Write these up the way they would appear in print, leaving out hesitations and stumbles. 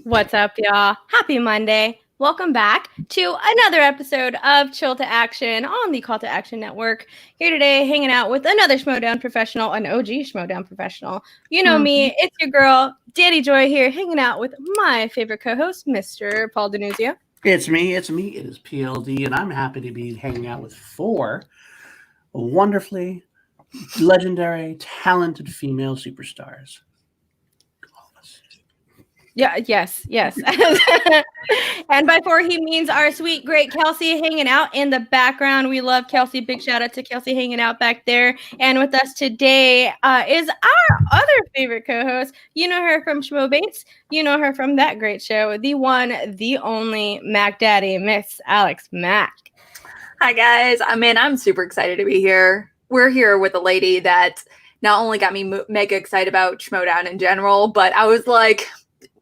What's up, y'all? Happy Monday. Welcome back to another episode of Chill to Action on the Call to Action Network. Here today, hanging out with another Schmo Down professional, an OG Schmo Down professional. You know me, it's your girl, Danny Joy here, hanging out with my favorite co-host, Mr. Paul Denuzio. It's me. It is PLD, and I'm happy to be hanging out with four wonderfully legendary, talented female superstars. Yeah, yes. And by four, he means our sweet, great Kelsey hanging out in the background. We love Kelsey. Big shout out to Kelsey hanging out back there. And with us today is our other favorite co-host. You know her from Schmo Bates. You know her from that great show, the one, the only Mac Daddy, Miss Alex Mack. Hi, guys. I'm super excited to be here. We're here with a lady that not only got me mega excited about Schmo Down in general, but I was like...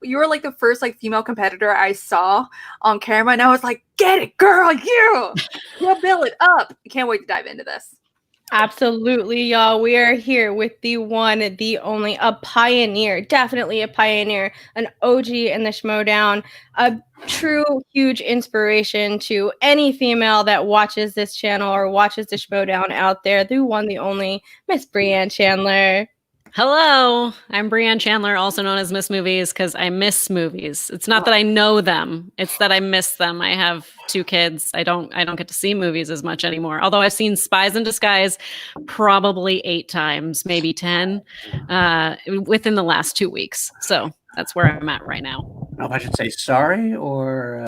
You were like the first female competitor I saw on camera, and I was like, "Get it, girl! You build it up!" I can't wait to dive into this. Absolutely, y'all. We are here with the one, the only, a pioneer, definitely a pioneer, an OG in the Schmo Down, a true huge inspiration to any female that watches this channel or watches the Schmo Down out there. The one, the only, Miss Brianne Chandler. Hello, I'm Brianne Chandler, also known as Miss Movies, because I miss movies. It's not that I know them; it's that I miss them. I have two kids. I don't get to see movies as much anymore. Although I've seen Spies in Disguise probably 8 times, maybe 10, within the last 2 weeks. So that's where I'm at right now. I don't know if I should say sorry or.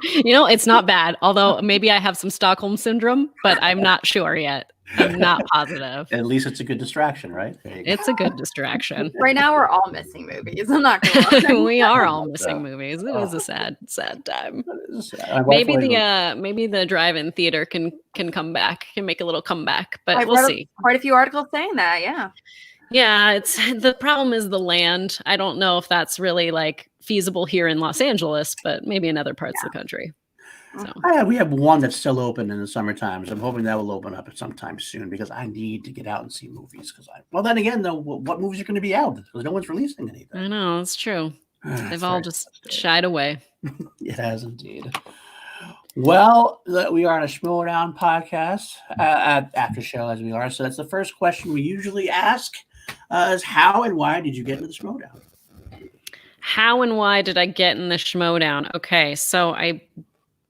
It's not bad. Although maybe I have some Stockholm syndrome, but I'm not sure yet. I'm not positive. At least it's a good distraction, right? It's a good distraction. Right now, we're all missing movies. I'm not going to lie. We are all missing movies. It is a sad time. Maybe the drive-in theater can come back, can make a little comeback, but we'll see. Quite a few articles saying that, yeah. Yeah, the problem is the land. I don't know if that's really feasible here in Los Angeles, but maybe in other parts of the country. So. We have one that's still open in the summer times. I'm hoping that will open up sometime soon because I need to get out and see movies. Well, then again, though, what movies are going to be out? Because no one's releasing anything. I know, it's true. They've all just shied away. It has indeed. Well, we are on a Schmo Down podcast after show as we are. So that's the first question we usually ask is how and why did you get into the Schmo Down? How and why did I get in the Schmo Down? Okay, so I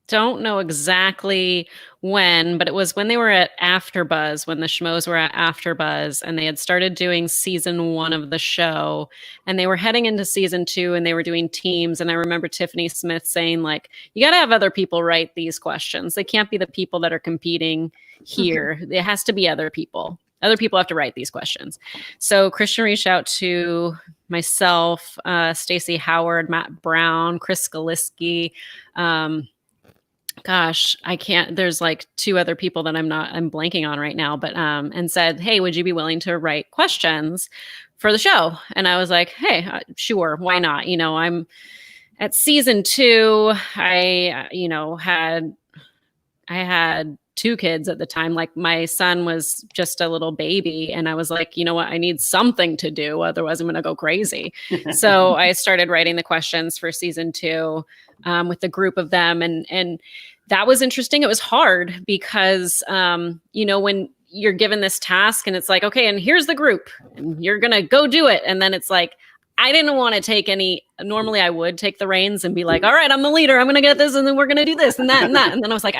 don't know exactly when, but it was when they were at AfterBuzz, when the Schmoes were at AfterBuzz, and they had started doing season 1 of the show, and they were heading into season 2, and they were doing teams. And I remember Tiffany Smith saying, you got to have other people write these questions. They can't be the people that are competing here. It has to be other people. Other people have to write these questions. So Christian reached out to myself, Stacey Howard, Matt Brown, Chris Skaliski, gosh, I can't, there's 2 other people that I'm blanking on right now, but, and said, hey, would you be willing to write questions for the show? And I was like, hey, sure. Why not? I'm at season 2. I had 2 kids at the time. My son was just a little baby. And I was like, you know what? I need something to do. Otherwise I'm going to go crazy. So I started writing the questions for season 2 with a group of them. And that was interesting. It was hard because, when you're given this task and it's like, okay, and here's the group and you're going to go do it. And then it's like, I didn't want to take normally I would take the reins and be like, all right, I'm the leader. I'm going to get this. And then we're going to do this and that and that. And then I was like,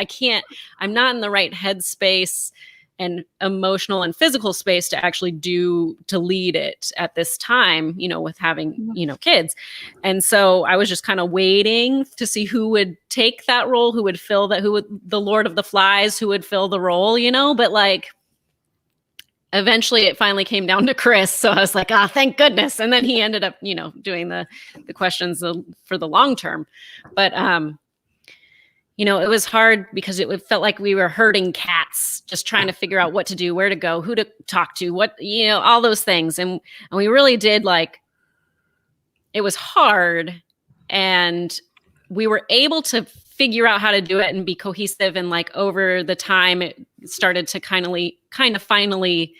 I'm not in the right headspace and emotional and physical space to actually to lead it at this time, with having, kids. And so I was just kind of waiting to see who would take that role, who would fill that, the Lord of the Flies, who would fill the role, but eventually it finally came down to Chris. So I was like, thank goodness. And then he ended up, doing the questions for the long term. But, it was hard because it felt like we were herding cats, just trying to figure out what to do, where to go, who to talk to, what, all those things. And we really did it was hard, and we were able to figure out how to do it and be cohesive. And over the time, it started to kind of finally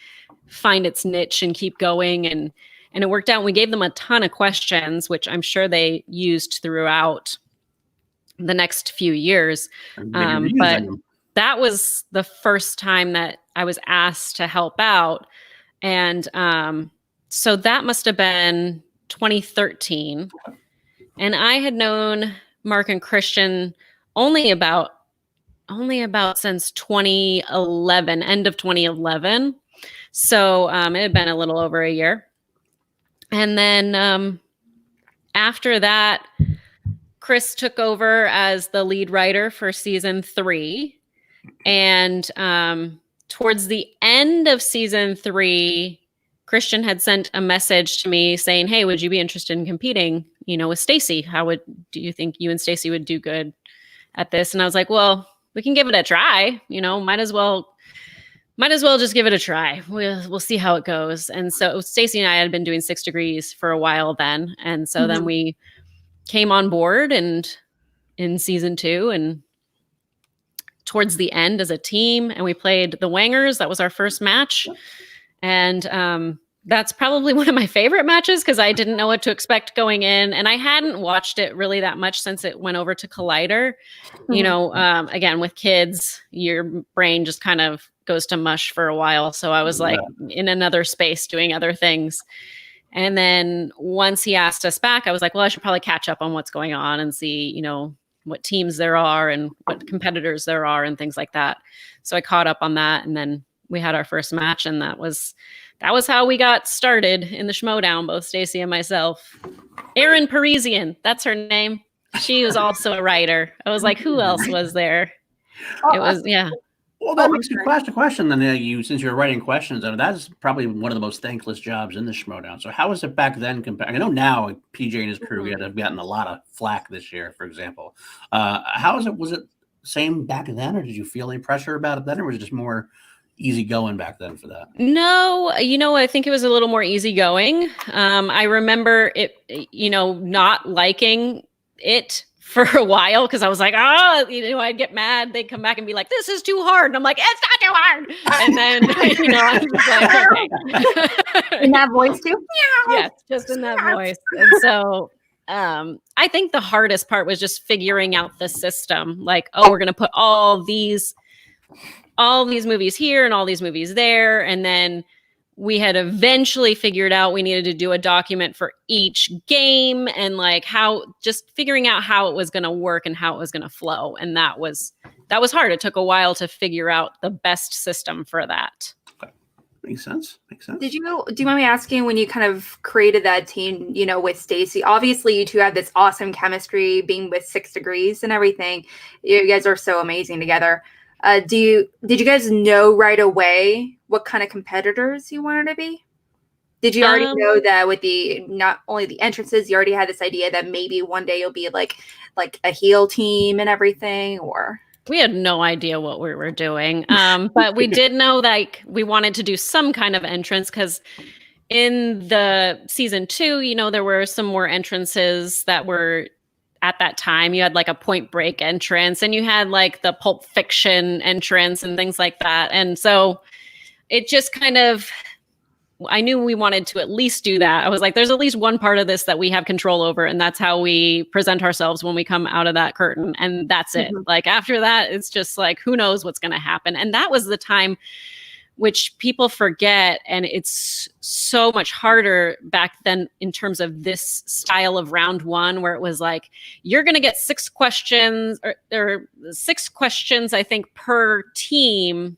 find its niche and keep going. And And it worked out. We gave them a ton of questions, which I'm sure they used throughout the next few years. But that was the first time that I was asked to help out. And so that must have been 2013. And I had known Mark and Christian only about since 2011, end of 2011. So it had been a little over a year. And then after that, Chris took over as the lead writer for season 3. And towards the end of season 3, Christian had sent a message to me saying, hey, would you be interested in competing, with Stacy? Do you think you and Stacy would do good at this? And I was like, well, we can give it a try, might as well just give it a try. We'll see how it goes. And so Stacy and I had been doing 6 Degrees for a while then. And so then we came on board and in season 2 and towards the end as a team, and we played the Wangers. That was our first match. And that's probably one of my favorite matches because I didn't know what to expect going in. And I hadn't watched it really that much since it went over to Collider. Again, with kids, your brain just kind of goes to mush for a while. So I was like in another space doing other things. And then once he asked us back, I was like, well, I should probably catch up on what's going on and see, what teams there are and what competitors there are and things like that. So I caught up on that. And then we had our first match, and that was how we got started in the Schmo Down, both Stacy and myself. Erin Parisian, that's her name. She was also a writer. I was like, who else was there? It was, yeah. Well, that makes me ask a question then. Since you're writing questions, that's probably one of the most thankless jobs in the Schmo Down. So how was it back then? I know now PJ and his crew have gotten a lot of flack this year, for example. How was it? Was it same back then, or did you feel any pressure about it then, or was it just more easygoing back then for that? No, I think it was a little more easygoing. I remember it, not liking it for a while because I was like, I'd get mad. They'd come back and be like, this is too hard. And I'm like, it's not too hard. And then, I was like, okay. In that voice too? Yeah, just in that voice. And so I think the hardest part was just figuring out the system. Like, we're going to put all these movies here and all these movies there. And then we had eventually figured out we needed to do a document for each game and just figuring out how it was going to work and how it was going to flow. And that was hard. It took a while to figure out the best system for that. Okay. Makes sense. Do you mind me asking, when you kind of created that team, with Stacy, obviously you two have this awesome chemistry being with 6 Degrees and everything. You guys are so amazing together. Did you guys know right away what kind of competitors you wanted to be? Did you already know that with not only the entrances, you already had this idea that maybe one day you'll be like a heel team and everything? Or we had no idea what we were doing, but we did know we wanted to do some kind of entrance because in the season 2, there were some more entrances that were. At that time, you had a Point Break entrance and you had the Pulp Fiction entrance and things like that. And so it just kind of, I knew we wanted to at least do that. I was like, there's at least one part of this that we have control over. And that's how we present ourselves when we come out of that curtain. And that's it. After that, it's just who knows what's going to happen. And that was the time which people forget. And it's so much harder back then in terms of this style of round 1, where it was you're going to get 6 questions or 6 questions, I think, per team.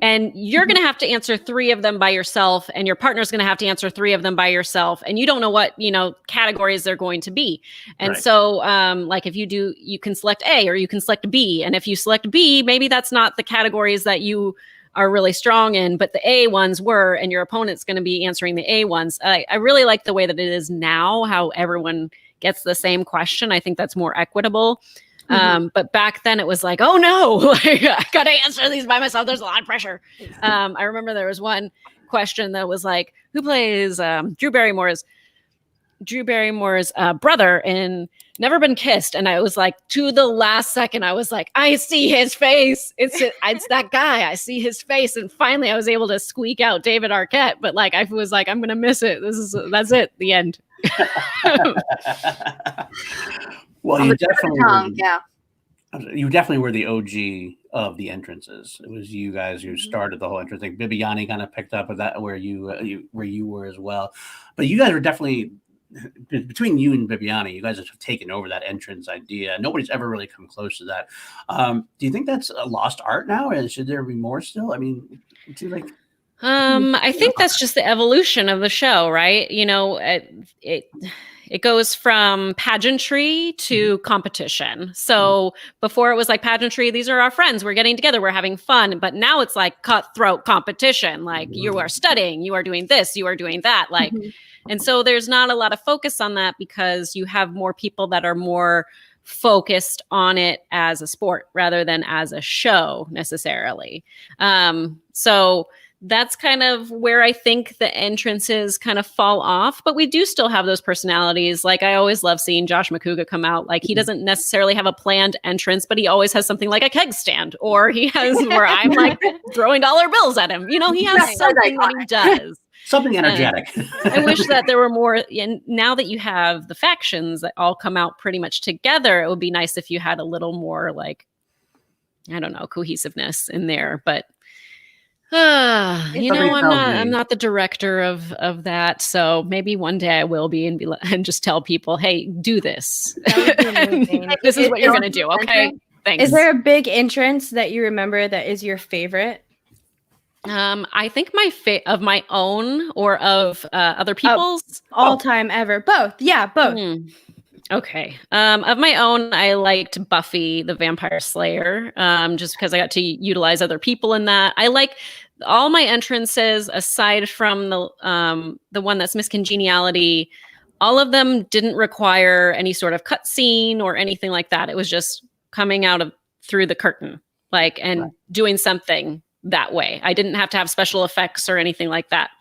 And you're going to have to answer 3 of them by yourself. And your partner's going to have to answer 3 of them by yourself. And you don't know what, categories they're going to be. And so if you can select A or you can select B. And if you select B, maybe that's not the categories that you are really strong in, but the A ones were, and your opponent's going to be answering the A ones. I really like the way that it is now, how everyone gets the same question. I think that's more equitable. But back then it was oh no, I got to answer these by myself. There's a lot of pressure. I remember there was one question that was who plays Drew Barrymore's Drew Barrymore's brother in Never Been Kissed, and I was like, to the last second, I was like, I see his face. It's that guy. I see his face, and finally, I was able to squeak out David Arquette. But like, I was like, I'm gonna miss it. That's it. The end. Well, you definitely yeah. You definitely were the OG of the entrances. It was you guys who started the whole entrance thing. Bibiani kind of picked up with that where you were as well. But you guys were definitely, between you and Bibiani, you guys have taken over that entrance idea. Nobody's ever really come close to that. Do you think that's a lost art now? And should there be more still? I mean, do you like? I think that's just the evolution of the show, right? You know, it goes from pageantry to competition. So before it was like pageantry, these are our friends, we're getting together, we're having fun. But now it's like cutthroat competition. Like you are studying, you are doing this, you are doing that. Like, and so there's not a lot of focus on that because you have more people that are more focused on it as a sport rather than as a show necessarily. So that's kind of where I think the entrances kind of fall off, but we do still have those personalities. Like I always love seeing Josh McCouga come out. Like he doesn't necessarily have a planned entrance, but he always has something like a keg stand, or he has where I'm like throwing dollar bills at him. You know, he has something that he does. Something energetic. I wish that there were more. And now that you have the factions that all come out pretty much together, it would be nice if you had a little more like, I don't know, cohesiveness in there, but you know, I'm not the director of that, so maybe one day I will be and just tell people, hey, do this. This is what you're gonna do, okay? Thanks. Is there a big entrance that you remember that is your favorite? I think of my own or of other people's all time ever. Both, yeah, both. Okay. Of my own, I liked Buffy the Vampire Slayer, just because I got to utilize other people in that. I like all my entrances, aside from the one that's Miss Congeniality. All of them didn't require any sort of cutscene or anything like that. It was just coming out through the curtain, like, and doing something that way. I didn't have to have special effects or anything like that.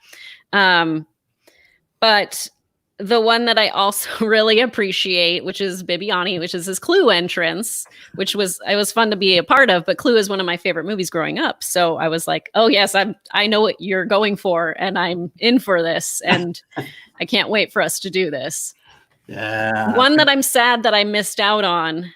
But the one that I also really appreciate, which is Bibiani, which is his Clue entrance, which was fun to be a part of. But Clue is one of my favorite movies growing up, so I was like, "Oh yes, I know what you're going for, and I'm in for this, and I can't wait for us to do this." Yeah. One that I'm sad that I missed out on,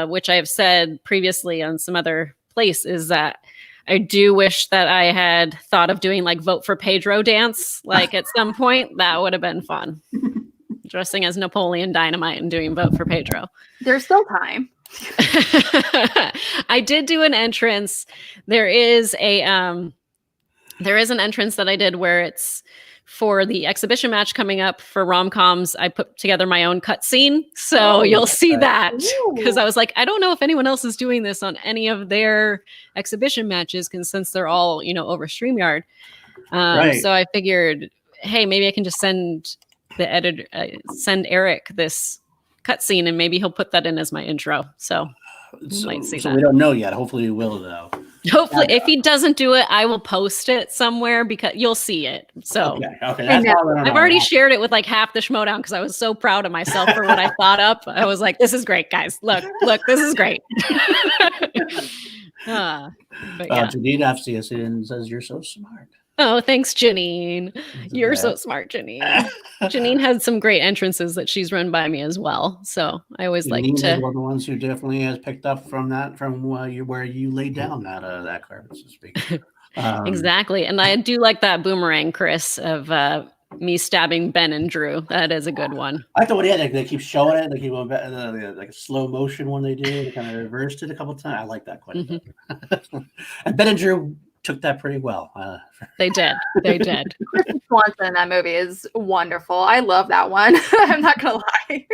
which I have said previously on some other place, is that I do wish that I had thought of doing like Vote for Pedro dance. Like at some point, that would have been fun. Dressing as Napoleon Dynamite and doing Vote for Pedro. There's still time. I did do an entrance. There is an entrance that I did where it's for the exhibition match coming up for rom-coms. I put together my own cutscene, so you'll see that, because I was like, I don't know if anyone else is doing this on any of their exhibition matches, because since they're all, you know, over StreamYard. So I figured, hey, maybe I can just send the editor, send Eric this cutscene, and maybe he'll put that in as my intro. So might see that. We don't know yet. Hopefully we will, though. Hopefully, if he doesn't do it, I will post it somewhere because you'll see it. So okay. That's all I've already shared it with like half the Schmo Down because I was so proud of myself for what I thought up. I was like, "This is great, guys! Look, this is great." Janine FCS says you're so smart. Oh, thanks, Janine. You're so smart, Janine. Janine had some great entrances that she's run by me as well. So I always like to. One of the ones who definitely has picked up from where you laid down that carpet, so to speak. Exactly, and I do like that boomerang, Chris, of me stabbing Ben and Drew. That is a good one. I thought they keep showing it. They keep going back, like a slow motion when they do. They kind of reversed it a couple of times. I like that quite a bit. And Ben and Drew took that pretty well. They did. Kristen Swanson in that movie is wonderful. I love that one. I'm not gonna lie.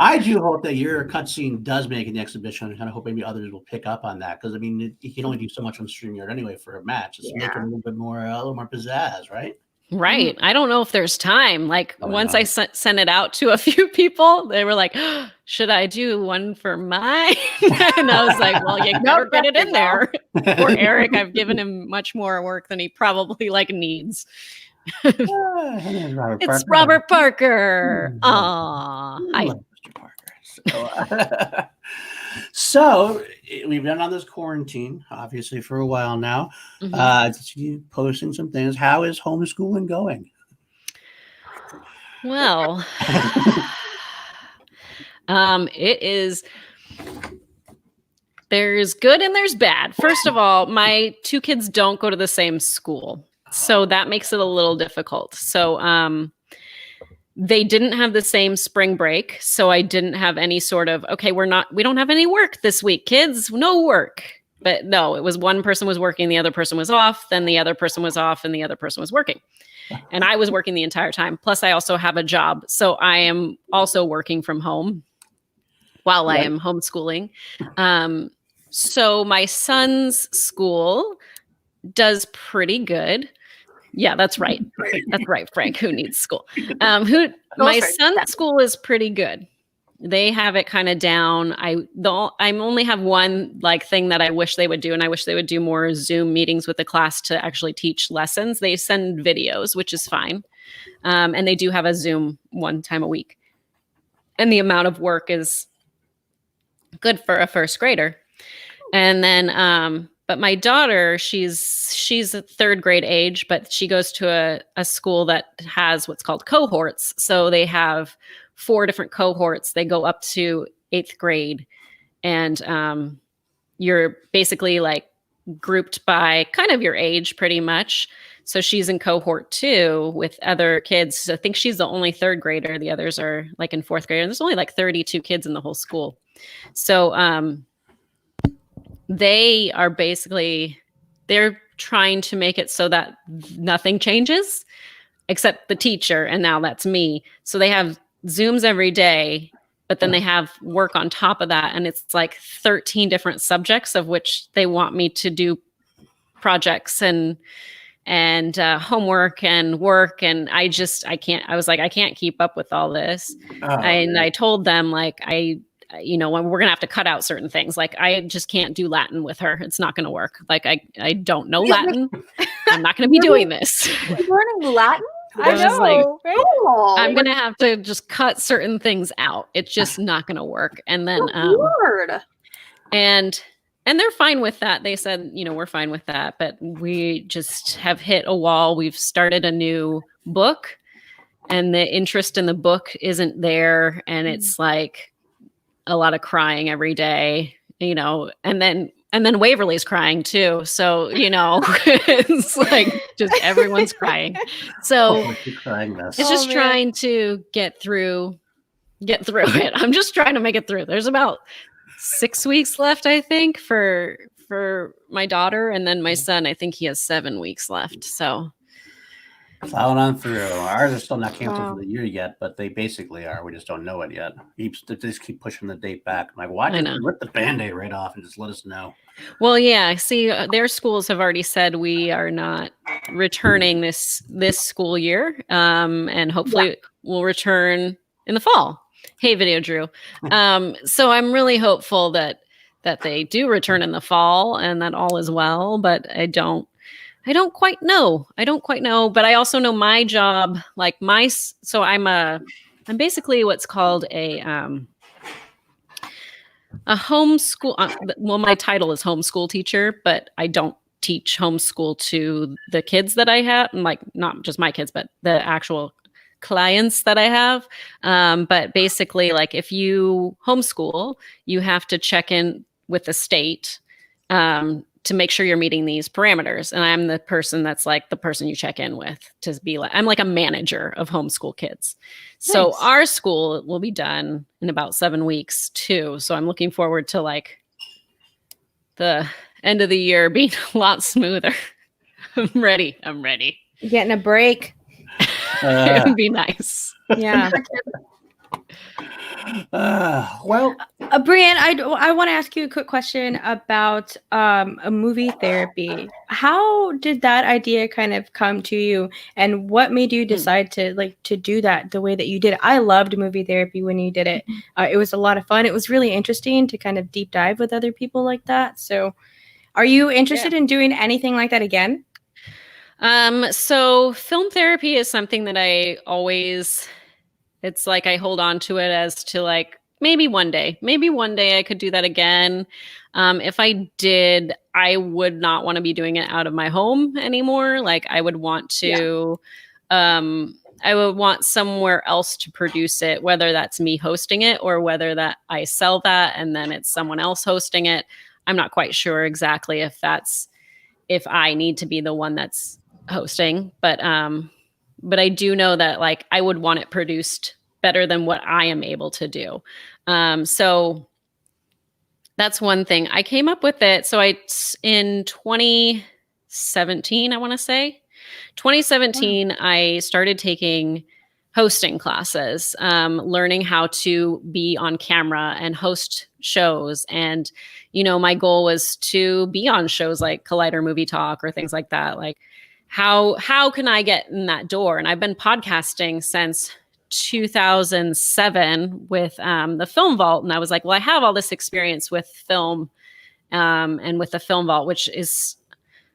I do hope that your cutscene does make an exhibition. I kind of hope maybe others will pick up on that, because I mean, you can only do so much on StreamYard anyway for a match. Just make it a little more pizzazz, right? Right. I don't know if there's time. Like once I sent it out to a few people, they were like, oh, should I do one for mine? And I was like, well, you better get it in there. Or Eric, I've given him much more work than he probably needs. Robert It's Parker. Robert Parker. Mm, Aw. I Hi. love Mr. Parker. So we've been on this quarantine, obviously, for a while now. You posting some things. How is homeschooling going? Well, it is. There's good and there's bad. First of all, my two kids don't go to the same school, so that makes it a little difficult. So, they didn't have the same spring break, so I didn't have any sort of, okay, we don't have any work this week, kids, no work. But no, it was one person was working, the other person was off, then the other person was off, and the other person was working. And I was working the entire time. Plus, I also have a job, so I am also working from home while I am homeschooling. So my son's school does pretty good. Yeah, that's right. That's right, Frank. Who needs school? My son's school is pretty good. They have it kind of down. I only have one like thing that I wish they would do, and I wish they would do more Zoom meetings with the class to actually teach lessons. They send videos, which is fine, and they do have a Zoom one time a week. And the amount of work is good for a first grader. And then, but my daughter, she's a third grade age, but she goes to a school that has what's called cohorts. So they have 4 different cohorts. They go up to 8th grade, and you're basically like grouped by kind of your age pretty much. So she's in cohort 2 with other kids. I think she's the only third grader. The others are like in 4th grade. And there's only like 32 kids in the whole school. So, they are they're trying to make it so that nothing changes except the teacher. And now that's me. So they have Zooms every day, but then they have work on top of that. And it's like 13 different subjects of which they want me to do projects and homework and work. And I was like, I can't keep up with all this. I told them like, when we're going to have to cut out certain things. Like I just can't do Latin with her. It's not going to work. Like I don't know Latin. I'm not going to be doing this. Learning Latin? I know, like, right? I'm going to have to just cut certain things out. It's just not going to work. And then, and they're fine with that. They said, we're fine with that, but we just have hit a wall. We've started a new book and the interest in the book isn't there. And it's like a lot of crying every day, and then Waverly's crying too. So, it's like just everyone's crying. So it's just trying to get through it. I'm just trying to make it through. There's about 6 weeks left, I think, for my daughter. And then my son, I think he has 7 weeks left. So plowing on through. Ours are still not canceled for the year yet, but they basically are. We just don't know it yet. They just keep pushing the date back. I'm like, why don't you rip the Band-Aid right off and just let us know? Well, yeah. See, their schools have already said we are not returning this school year, and hopefully we'll return in the fall. Hey, Video Drew. So I'm really hopeful that they do return in the fall and that all is well. But I don't quite know. But I also know my job, like so I'm basically what's called a homeschool. Well, my title is homeschool teacher, but I don't teach homeschool to the kids that I have, like not just my kids, but the actual clients that I have. But basically, like if you homeschool, you have to check in with the state to make sure you're meeting these parameters. And I'm the person that's like the person you check in with to be like, I'm like a manager of homeschool kids. Nice. So our school will be done in about 7 weeks too. So I'm looking forward to like the end of the year being a lot smoother. I'm ready. Getting a break. It would be nice. Yeah. Well, Brianne, I want to ask you a quick question about a movie therapy. How did that idea kind of come to you, and what made you decide to do that the way that you did? I loved movie therapy when you did it. It was a lot of fun. It was really interesting to kind of deep dive with other people like that. So, are you interested in doing anything like that again? So film therapy is something that it's like I hold on to it as to like maybe one day I could do that again. If I did, I would not want to be doing it out of my home anymore. Like I would want to, I would want somewhere else to produce it, whether that's me hosting it or whether that I sell that and then it's someone else hosting it. I'm not quite sure exactly if I need to be the one that's hosting, but I do know that like I would want it produced better than what I am able to do. So that's one thing. I came up with it. So in 2017, I want to say 2017, I started taking hosting classes, learning how to be on camera and host shows. And, my goal was to be on shows like Collider Movie Talk or things like that. Like how can I get in that door? And I've been podcasting since 2007 with the Film Vault. And I was like, well, I have all this experience with film and with the Film Vault, which is,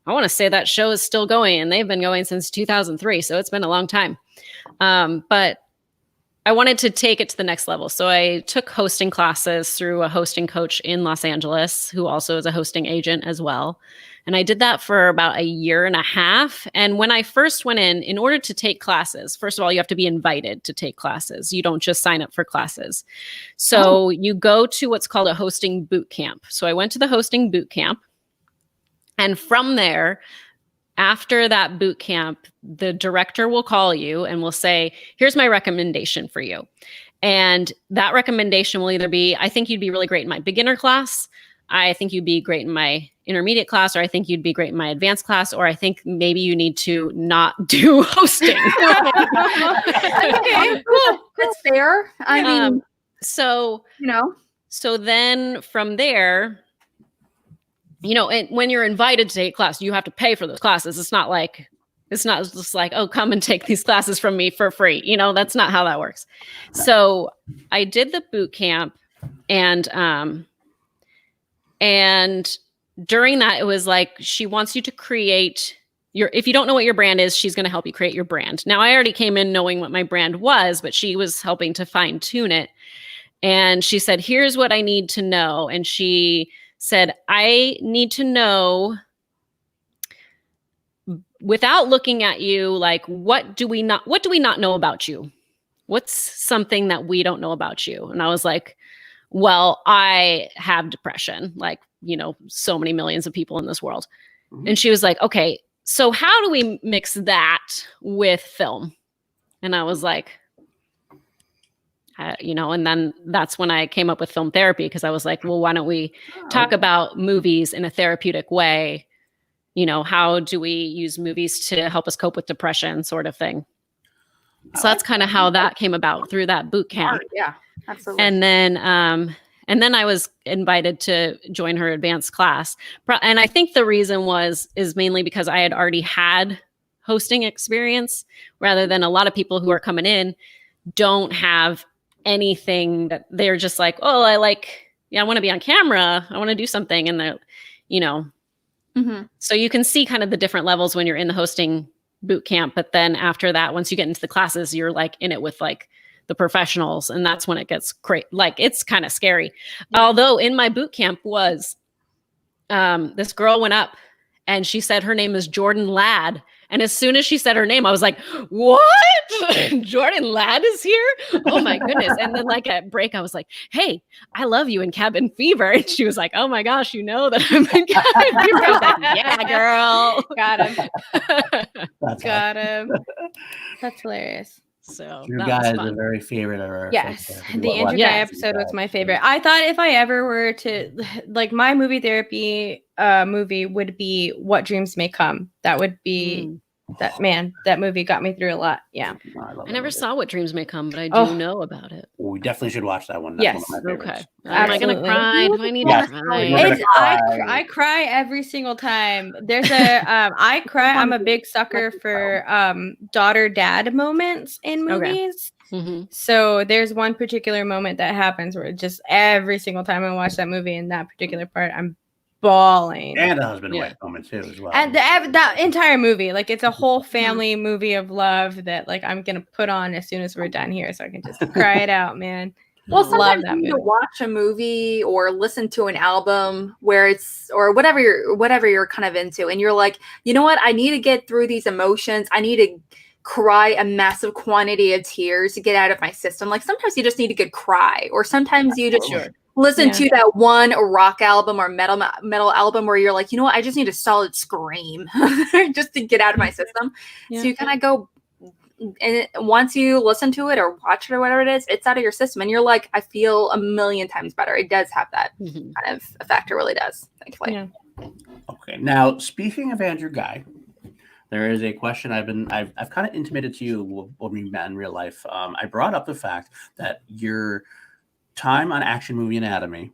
I want to say that show is still going and they've been going since 2003. So it's been a long time. But I wanted to take it to the next level. So I took hosting classes through a hosting coach in Los Angeles, who also is a hosting agent as well. And I did that for about a year and a half. And when I first went in order to take classes, first of all, you have to be invited to take classes. You don't just sign up for classes. So you go to what's called a hosting boot camp. So I went to the hosting boot camp. And from there, after that boot camp, the director will call you and will say, here's my recommendation for you. And that recommendation will either be, I think you'd be really great in my beginner class. I think you'd be great in my intermediate class, or I think you'd be great in my advanced class, or I think maybe you need to not do hosting. Okay, cool. That's fair. I mean, so then from there, and when you're invited to take class, you have to pay for those classes. It's not just like, oh, come and take these classes from me for free. That's not how that works. So I did the boot camp and during that, it was like, she wants you to create if you don't know what your brand is, she's going to help you create your brand. Now I already came in knowing what my brand was, but she was helping to fine tune it. And she said, here's what I need to know. And she said, I need to know, without looking at you, like, what do we not know about you? What's something that we don't know about you? And I was like, well, I have depression, like, so many millions of people in this world. Mm-hmm. And she was like, okay, so how do we mix that with film? And I was like, and then that's when I came up with film therapy, because I was like, well, why don't we talk about movies in a therapeutic way? How do we use movies to help us cope with depression, sort of thing? So that's kind of how that came about, through that boot camp. Yeah, absolutely. And then I was invited to join her advanced class. And I think the reason is mainly because I had already had hosting experience, rather than a lot of people who are coming in don't have anything, that they're just like, oh, I want to be on camera. I want to do something. And they're, mm-hmm. So you can see kind of the different levels when you're in the hosting boot camp. But then after that, once you get into the classes, you're like in it with like the professionals. And that's when it gets great. Like, it's kind of scary. Yeah. Although in my boot camp was, this girl went up and she said her name is Jordan Ladd. And as soon as she said her name, I was like, what? Jordan Ladd is here? Oh my goodness. And then like at break, I was like, hey, I love you in Cabin Fever. And she was like, oh my gosh, you know that I'm in Cabin Fever. I was like, yeah, girl. Got him. That's hilarious. So Drew Guy is a very favorite of our. Yes, the Andrew Guy episode was my favorite. I thought if I ever were to, like, my movie therapy movie would be What Dreams May Come. That would be that movie got me through a lot. Yeah, I never saw What Dreams May Come, but I do know about it. Well, we definitely should watch that one. That's one of my favorites. Okay. Am I gonna cry? Do I need to cry? I cry every single time. There's a I cry. I'm a big sucker for daughter-dad moments in movies. Okay. Mm-hmm. So there's one particular moment that happens where just every single time I watch that movie, in that particular part, I'm bawling. And a husband and Yeah. wife moment too, as well. And that entire movie, like it's a whole family movie of love that like I'm gonna put on as soon as we're done here, so I can just cry it out, man. Well, Love sometimes that you need to movie. watch a movie or listen to an album where it's or whatever you're kind of into, and you're like, you know what? I need to get through these emotions. I need to cry a massive quantity of tears to get out of my system. Like sometimes you just need a good cry, or sometimes you just Sure. listen Yeah. to that one rock album or metal album where you're like, you know what? I just need a solid scream just to get out of my system. Yeah. So you kind of go. And once you listen to it or watch it or whatever it is, it's out of your system, and you're like, I feel a million times better. It does have that Mhm. kind of effect. It really does. Thankfully. Yeah. Okay, now speaking of Andrew Guy, there is a question I've kind of intimated to you when we met in real life. I brought up the fact that your time on Action Movie Anatomy,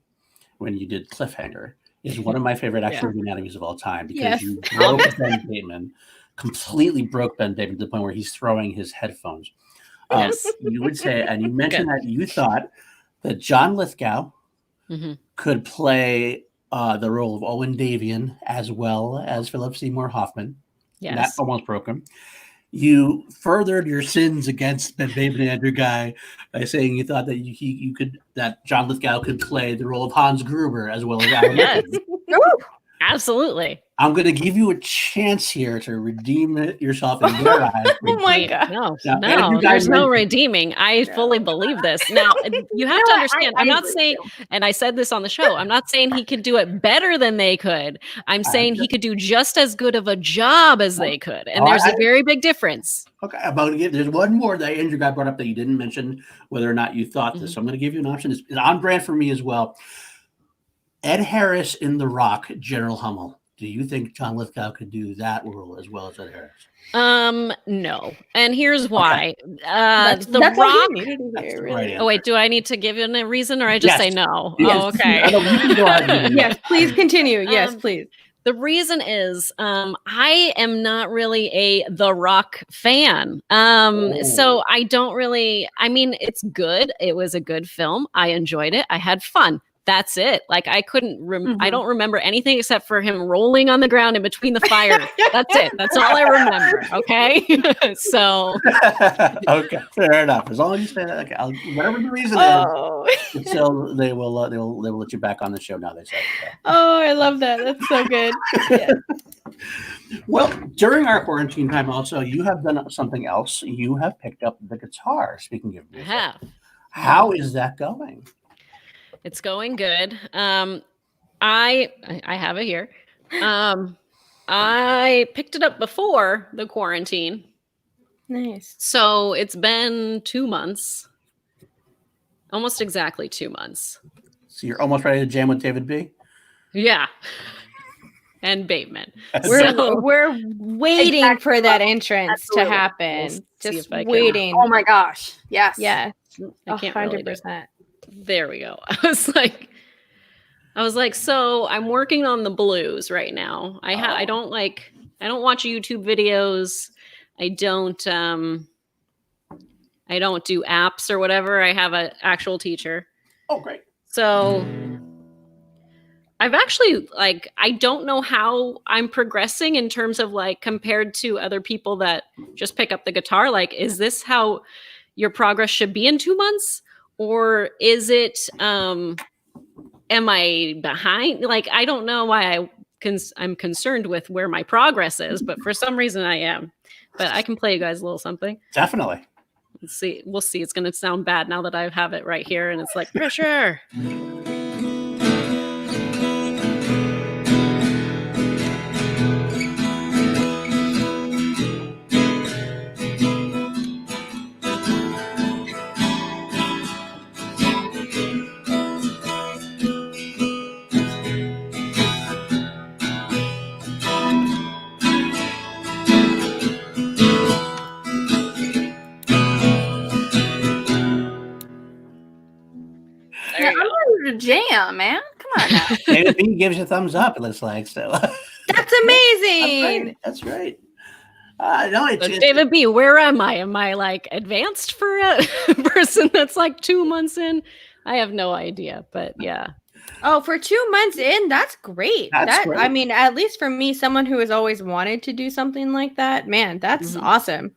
when you did Cliffhanger, is one of my favorite Action Movie Anatomies of all time because Yes. you broke Ben Bateman, completely broke Ben Bateman to the point where he's throwing his headphones. Yes. You would say, and you mentioned that you thought that John Lithgow Mhm. could play the role of Owen Davian as well as Philip Seymour Hoffman. Yes. That almost broke him. You furthered your sins against Ben Bateman and Andrew Guy by saying you thought that you could that John Lithgow could play the role of Hans Gruber as well as Alan Yes. Rickman. Absolutely. I'm going to give you a chance here to redeem yourself in their eyes. Oh my Wait, God. No, Now, Andrew no, Guy there's no mentioned- redeeming. I fully believe this. Now, you have to understand, I'm not agree saying, with you. and I said this on the show, I'm not saying he could do it better than they could. I'm saying he could do just as good of a job as they could. And there's a very big difference. Okay, I'm going to give. There's one more that Andrew Guy brought up that you didn't mention, whether or not you thought this. So I'm going to give you an option. It's on brand for me as well. Ed Harris in The Rock, General Hummel. Do you think John Lithgow could do that role as well as Ed Harris? No. And here's why. That's The all Rock. you needed to That's hear, the really. right answer. Oh, wait, do I need to give you a reason or I just Yes. say no? Yes. Oh, okay. No, you can go ahead and- Yes, please continue. Yes, Um, please. The reason is I am not really a The Rock fan. So I don't really, I mean, it's good. It was a good film. I enjoyed it. I had fun. That's it. Like I couldn't, I don't remember anything except for him rolling on the ground in between the fire. That's it. That's all I remember. Okay. So Okay, fair enough. As long as you say that, okay, whatever the reason Oh. is, until they will let you back on the show now. They say. Oh, I love that. That's so good. Well, during our quarantine time, also you have done something else. You have picked up the guitar. Speaking of I music, have. how is that going? It's going good. I have it here. I picked it up before the quarantine. Nice. So it's been 2 months. Almost exactly 2 months. So you're almost ready to jam with David B. Yeah. And Bateman. We're waiting Exactly. for that entrance Absolutely. to happen. We'll see Just if I can- waiting. Oh my gosh. Yes. Yeah. I can't really do it. 100%. There we go. I was like, so I'm working on the blues right now. I don't watch YouTube videos. I don't do apps or whatever. I have an actual teacher. Oh, great. So I've actually I don't know how I'm progressing in terms of compared to other people that just pick up the guitar. Is this how your progress should be in 2 months? Or is it, am I behind? I don't know why I'm concerned with where my progress is, but for some reason I am. But I can play you guys a little something. Definitely. Let's see. We'll see. It's going to sound bad now that I have it right here. And it's like pressure. There I'm you go. ready to jam, man. Come on now. David B gives you a thumbs up. It looks like so. That's amazing. That's right. No, So David B, where am I? Am I advanced for a person that's 2 months in? I have no idea, but yeah. Oh, for 2 months in, that's great. That's great. I mean, at least for me, someone who has always wanted to do something like that, man, that's awesome.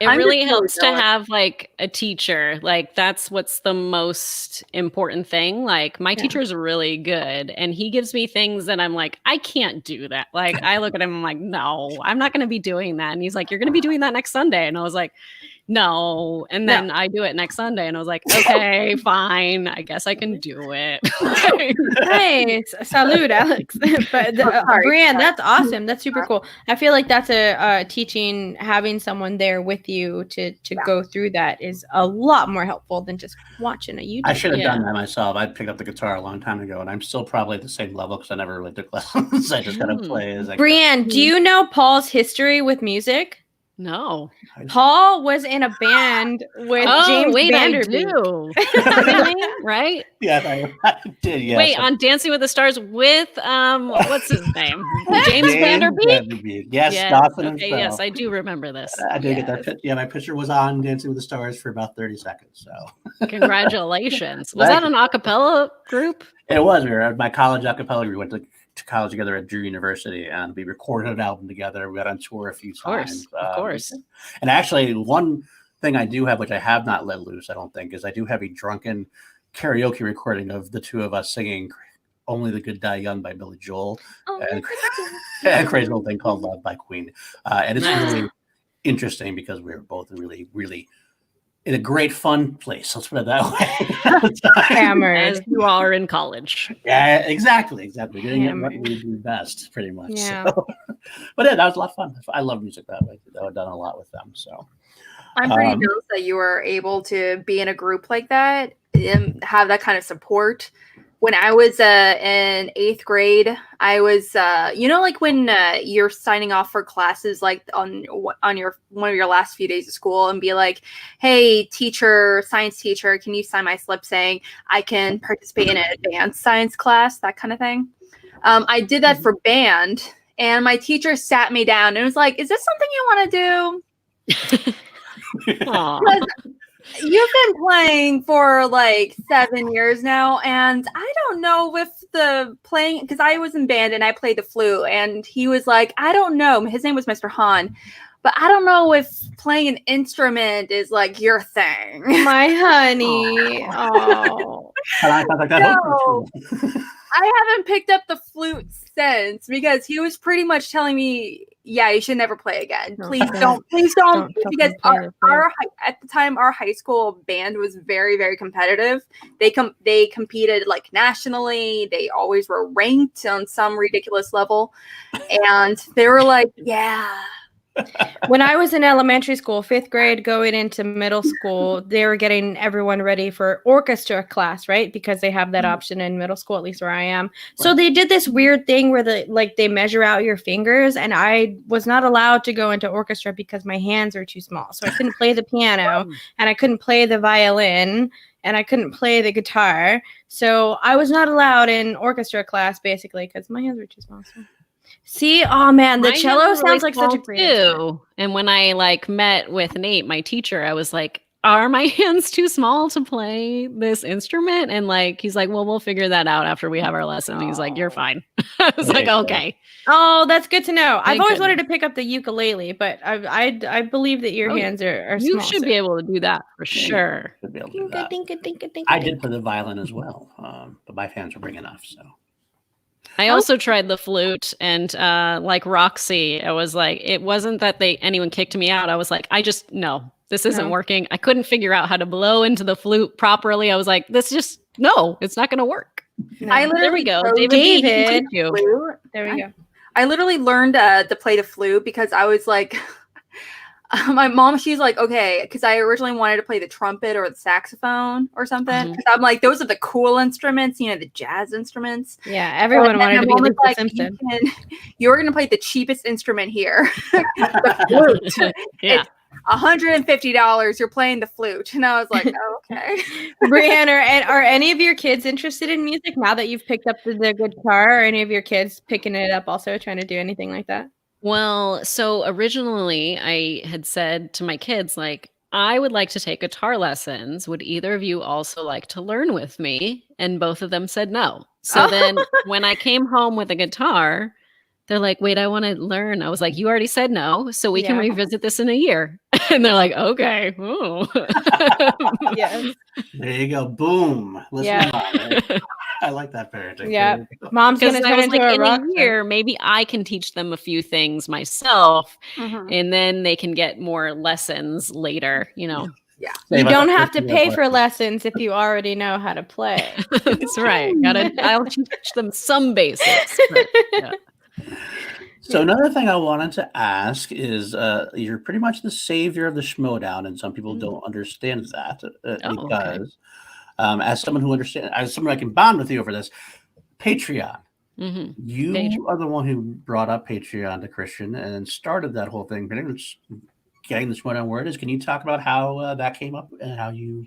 It I'm really just helps to jealous. have like a teacher. Like that's what's the most important thing. Like my teacher is really good and he gives me things that I'm like, I can't do that. Like I look at him, I'm like, no, I'm not going to be doing that. And he's like, you're going to be doing that next Sunday. And I was like, no. And then I do it next Sunday. And I was like, okay, fine. I guess I can do it. Nice. Salute, Alex. But Brianne, that's awesome. That's super cool. I feel like that's a teaching, having someone there with you to go through that is a lot more helpful than just watching a YouTube. I should have done that myself. I picked up the guitar a long time ago, and I'm still probably at the same level because I never really took lessons. I just gotta play as I go. Brianne, do you know Paul's history with music? No. Paul was in a band with James Vanderbeek. Really? Right? Yeah, I did. Yes. Wait, on Dancing with the Stars with what's his name? James Vanderbeek. Yes, Dawson himself. Yes, I do remember this. I did get that. Yeah, my picture was on Dancing with the Stars for about 30 seconds. So congratulations. Was that an a cappella group? It was. We were at my college a cappella. We went to college together at Drew University, and we recorded an album together. We got on tour a few times. Of course. And actually, one thing I do have, which I have not let loose, I don't think, is I do have a drunken karaoke recording of the two of us singing "Only the Good Die Young" by Billy Joel and a crazy little thing called "Love" by Queen. And it's really interesting because we were both really, really in a great fun place. Let's put it that way. Hammered. As you are in college. Yeah, exactly. Getting it what we do best, pretty much. Yeah. So. But yeah, that was a lot of fun. I love music that way. I've done a lot with them. So I'm pretty jealous that you were able to be in a group like that and have that kind of support. When I was in 8th grade, I was, like when you're signing off for classes, like on your one of your last few days of school, and be like, "Hey, teacher, science teacher, can you sign my slip saying I can participate in an advanced science class?" That kind of thing. I did that for band, and my teacher sat me down and was like, "Is this something you want to do?" You've been playing for like 7 years now, and I don't know if the playing, because I was in band and I played the flute, and he was like, I don't know. His name was Mr. Hahn, but I don't know if playing an instrument is like your thing. My honey. Oh. No. I haven't picked up the flute since because he was pretty much telling me, yeah, you should never play again. Please don't. Because at the time, our high school band was very, very competitive. They competed like nationally. They always were ranked on some ridiculous level. And they were like, yeah. When I was in elementary school, 5th grade going into middle school, they were getting everyone ready for orchestra class, right? Because they have that option in middle school, at least where I am. So they did this weird thing where they measure out your fingers, and I was not allowed to go into orchestra because my hands are too small. So I couldn't play the piano, and I couldn't play the violin, and I couldn't play the guitar. So I was not allowed in orchestra class, basically, because my hands were too small. So. See, oh man, the cello sounds like such a great instrument. And when I met with Nate, my teacher, I was like, are my hands too small to play this instrument? And he's like, well, we'll figure that out after we have our lesson. He's like, you're fine. I was like, okay. Oh, that's good to know. I've always wanted to pick up the ukulele, but I believe that your hands are small. You should be able to do that for sure. I did for the violin as well, but my hands were big enough, so. I also tried the flute, and like Roxy, I was like, it wasn't that anyone kicked me out. I was like, no, this isn't working. I couldn't figure out how to blow into the flute properly. I was like, it's not going to work. No. There we go. David. There we go. I literally learned to play the flute because I was like, my mom, she's like, okay, because I originally wanted to play the trumpet or the saxophone or something. Mm-hmm. I'm like, those are the cool instruments, the jazz instruments. Yeah, everyone wanted to be Lisa Simpson. You're going to play the cheapest instrument here. The flute. Yeah. It's $150. You're playing the flute. And I was like, oh, okay. Brianne, are any of your kids interested in music now that you've picked up the guitar? Or any of your kids picking it up also, trying to do anything like that? Well, so originally I had said to my kids, I would like to take guitar lessons. Would either of you also like to learn with me? And both of them said no. So then when I came home with a guitar, they're like, wait, I want to learn. I was like, you already said no, so we can revisit this in a year. And they're like, okay. Ooh. Yes. There you go. Boom. Listen, I like that parenting. Yeah. Mom's going to turn into a rock in a year, maybe I can teach them a few things myself, and then they can get more lessons later, you know. Yeah. You don't have to pay for lessons if you already know how to play. That's right. I'll teach them some basics. But, yeah. So another thing I wanted to ask is, you're pretty much the savior of the Schmo Down, and some people don't understand that because, as someone who understands, as someone I can bond with you over this, Patreon. You are the one who brought up Patreon to Christian and started that whole thing. Getting the Schmo Down word is. Can you talk about how that came up and how you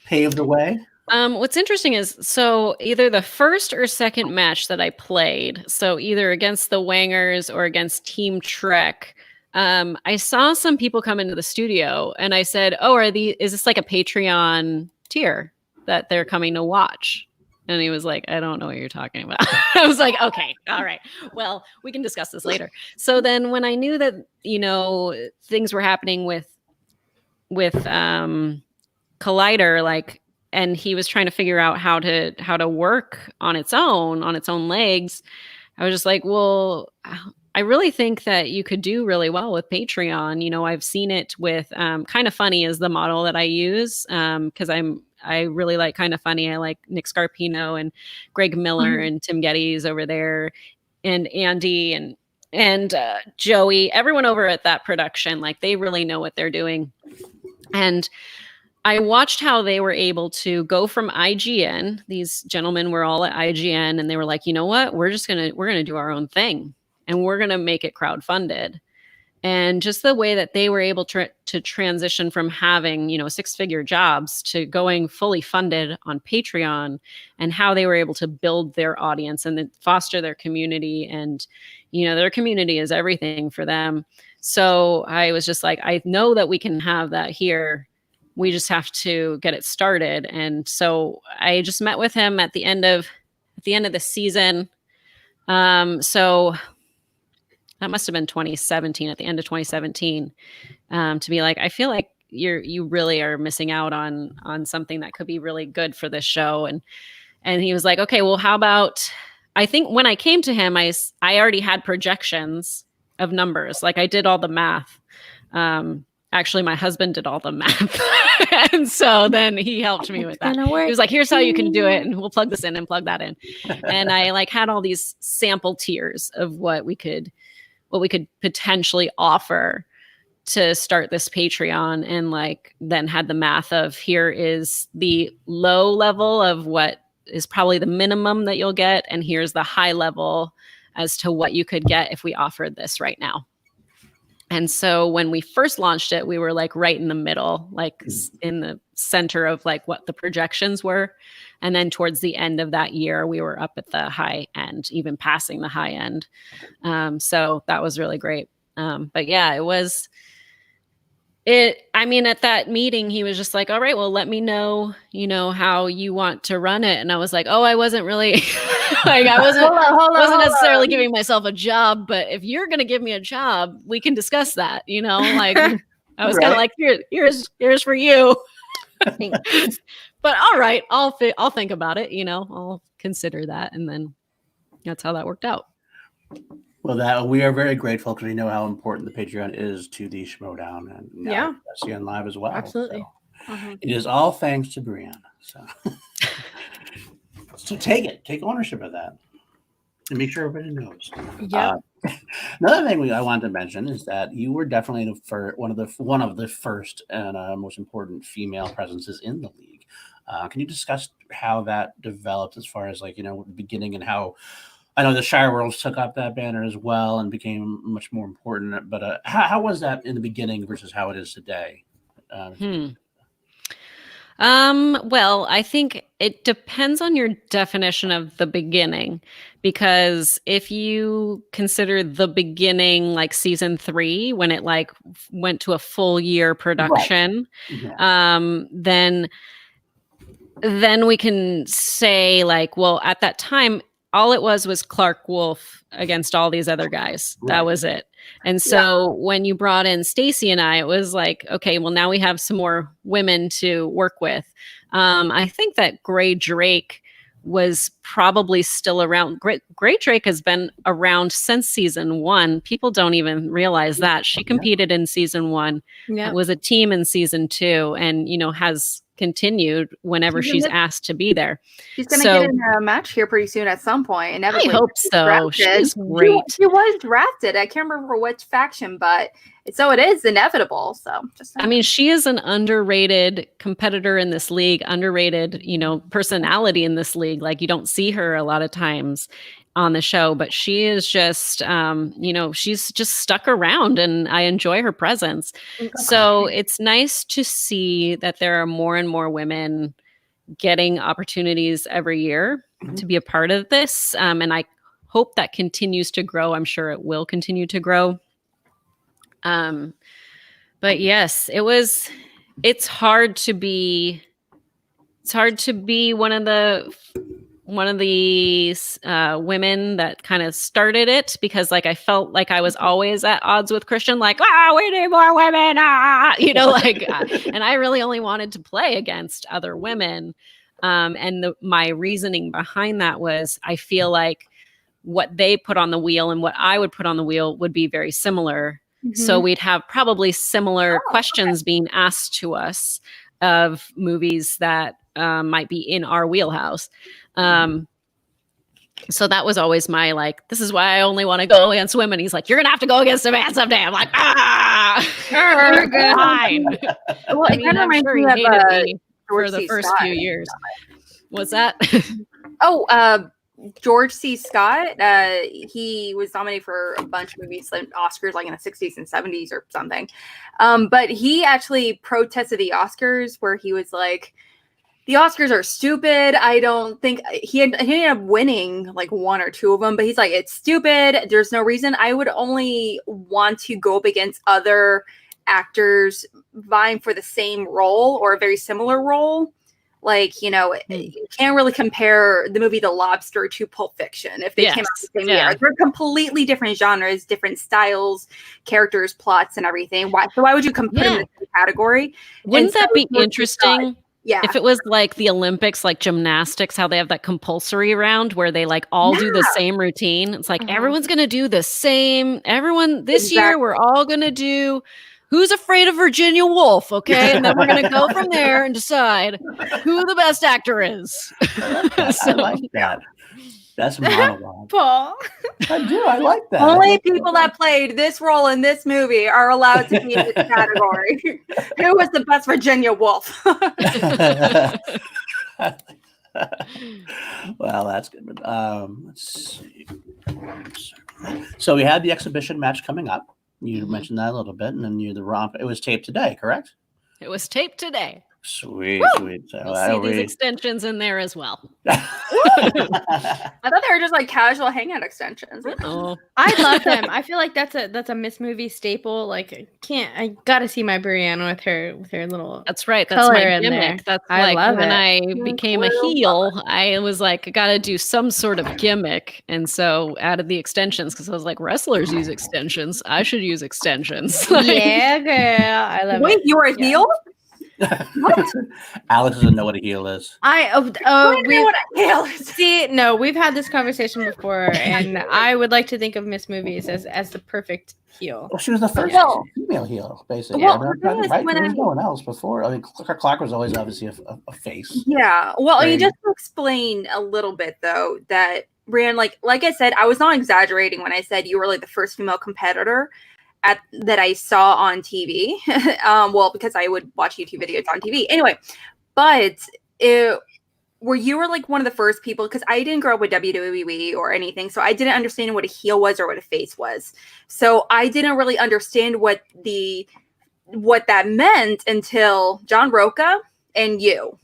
paved the way? What's interesting is, so either the first or second match that I played, so either against the Wangers or against Team Trek, I saw some people come into the studio and I said, oh, is this like a Patreon tier that they're coming to watch? And he was like, I don't know what you're talking about. I was like, okay, all right. Well, we can discuss this later. So then when I knew that, you know, things were happening with Collider, like, and he was trying to figure out how to work on its own legs, I was just like, well, I really think that you could do really well with Patreon. You know, I've seen it with Kind of Funny is the model that I use, because I really like Kind of Funny. I like Nick Scarpino and Greg Miller and Tim Geddes over there, and Andy and Joey, everyone over at that production. Like, they really know what they're doing. And I watched how they were able to go from IGN. These gentlemen were all at IGN, and they were like, you know what? We're gonna do our own thing, and we're gonna make it crowdfunded. And just the way that they were able to transition from having, you know, 6-figure jobs to going fully funded on Patreon, and how they were able to build their audience and then foster their community. And, you know, their community is everything for them. So I was just like, I know that we can have that here. We just have to get it started. And so I just met with him at the end of the season. So that must have been 2017, at the end of 2017, to be like, I feel like you really are missing out on something that could be really good for this show. And he was like, okay, well, how about, I think when I came to him, I already had projections of numbers. Like, I did all the math. Actually, my husband did all the math. And so then he helped me with that. He was like, here's how you can do it. And we'll plug this in and plug that in. And I like had all these sample tiers of what we could potentially offer to start this Patreon. And like, then had the math of, here is the low level of what is probably the minimum that you'll get. And here's the high level as to what you could get if we offered this right now. And so when we first launched it, we were like right in the middle, like in the center of like what the projections were. And then towards the end of that year, we were up at the high end, even passing the high end. So that was really great. But yeah, I mean, at that meeting, he was just like, all right, well, let me know, you know, how you want to run it. And I was like, oh, I wasn't really like, I wasn't necessarily giving myself a job, but if you're going to give me a job, we can discuss that, you know, like I was kind of like, here's for you. But all right, I'll think about it, you know, I'll consider that. And then that's how that worked out. Well, we are very grateful because we know how important the Patreon is to the Schmo Down, and now SCN Live as well. Absolutely. So it is all thanks to Brianne. So take ownership of that, and make sure everybody knows. Yeah. Another thing I wanted to mention is that you were definitely one of the first and most important female presences in the league. Can you discuss how that developed as far as, like, you know, the beginning, and how? I know the Shire Worlds took up that banner as well and became much more important. But how was that in the beginning versus how it is today? Well, I think it depends on your definition of the beginning, because if you consider the beginning like season 3, when it like went to a full year production, Yeah. then we can say like, well, at that time, all it was Clark Wolf against all these other guys. That Right. was it. And so when you brought in Stacy and I, it was like, okay, well, now we have some more women to work with. I think that Gray Drake was probably still around. Gray Drake has been around since season 1. People don't even realize that. She competed in season 1. Yeah. It was a team in season 2, and, has continued whenever she's asked to be there. She's going to get in a match here pretty soon at some point. I hope so. She's great. She was drafted. I can't remember which faction, but so it is inevitable. So she is an underrated competitor in this league, underrated, personality in this league. Like, you don't see her a lot of times on the show, but she is just, she's just stuck around, and I enjoy her presence. Okay. So it's nice to see that there are more and more women getting opportunities every year to be a part of this. And I hope that continues to grow. I'm sure it will continue to grow. But yes, it's hard to be one of the women that kind of started it, because like I felt like I was always at odds with Christian, like, we need more women, and I really only wanted to play against other women. And my reasoning behind that was, I feel like what they put on the wheel and what I would put on the wheel would be very similar. Mm-hmm. So we'd have probably similar questions being asked to us of movies that might be in our wheelhouse. So that was always my, like, this is why I only want to go against women. He's like, you're going to have to go against a man someday. I'm like, fine. Well, it kind of reminds me of for the first few years. What's that? George C. Scott. He was nominated for a bunch of movies, like Oscars, like in the 60s and 70s or something. But he actually protested the Oscars, where he was like, the Oscars are stupid. I don't think he ended up winning like 1 or 2 of them, but he's like, it's stupid. There's no reason. I would only want to go up against other actors vying for the same role or a very similar role. Like, you can't really compare the movie The Lobster to Pulp Fiction if they came out the same year. They're completely different genres, different styles, characters, plots, and everything. Why would you put them in the category? Wouldn't that be interesting? Yeah. If it was like the Olympics, like gymnastics, how they have that compulsory round where they like all do the same routine. It's like everyone's going to do the same. Everyone this year, we're all going to do Who's Afraid of Virginia Woolf? Okay. And then we're going to go from there and decide who the best actor is. I like that. That's monologue. Paul. I do. I like that. Only people that played this role in this movie are allowed to be in this category. Who was the best Virginia Woolf? Well, that's good. Let's see. So we had the exhibition match coming up. You mentioned that a little bit, and then the romp. It was taped today, correct? It was taped today. Sweet. So you'll see these extensions in there as well. I thought they were just like casual hangout extensions. Oh, I love them. I feel like that's a Miss Movie staple. Like, I gotta see my Brianne with her little. That's right. That's my gimmick. There. That's like when I became a heel, I was like, I gotta do some sort of gimmick, and so added the extensions because I was like, wrestlers use extensions. I should use extensions. Yeah, girl. I love it. Wait, you were a heel? Alex doesn't know what a heel is. We've had this conversation before, and I would like to think of Miss Movies as the perfect heel. Well, she was the first female heel, basically. Well, there was no one else before. I mean, Clark was always obviously a face. Yeah. Well, I mean, just to explain a little bit, though, that Brianne, like I said, I was not exaggerating when I said you were like the first female competitor that I saw on TV. Because I would watch YouTube videos on TV. Anyway, but where you were like one of the first people, because I didn't grow up with WWE or anything, so I didn't understand what a heel was or what a face was. So I didn't really understand what that meant until John Roca and you.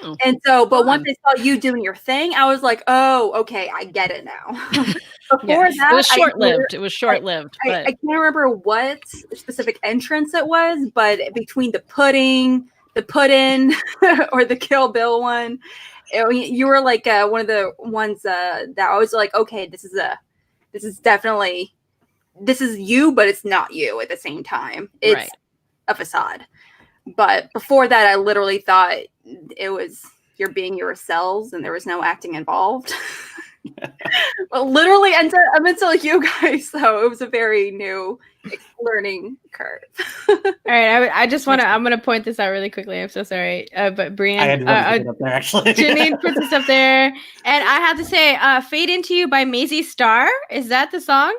Oh. And so, but once I saw you doing your thing, I was like, oh, okay, I get it now. Before Yes. that, It was short-lived. It was short-lived. I But can't remember what specific entrance it was, but between the pudding, the puddin, or the Kill Bill one, you were like one of the ones that I was like, okay, this is definitely you, but it's not you at the same time. It's Right. a facade. But before that, I literally thought it was you're being yourselves and there was no acting involved. Well, literally until you guys, so it was a very new learning curve. All right, I just want to. I'm going to point this out really quickly. I'm so sorry, but Brianne, I had to put it up there actually. Janine puts this up there, and I have to say, "Fade Into You" by Maisie Starr. Is that the song?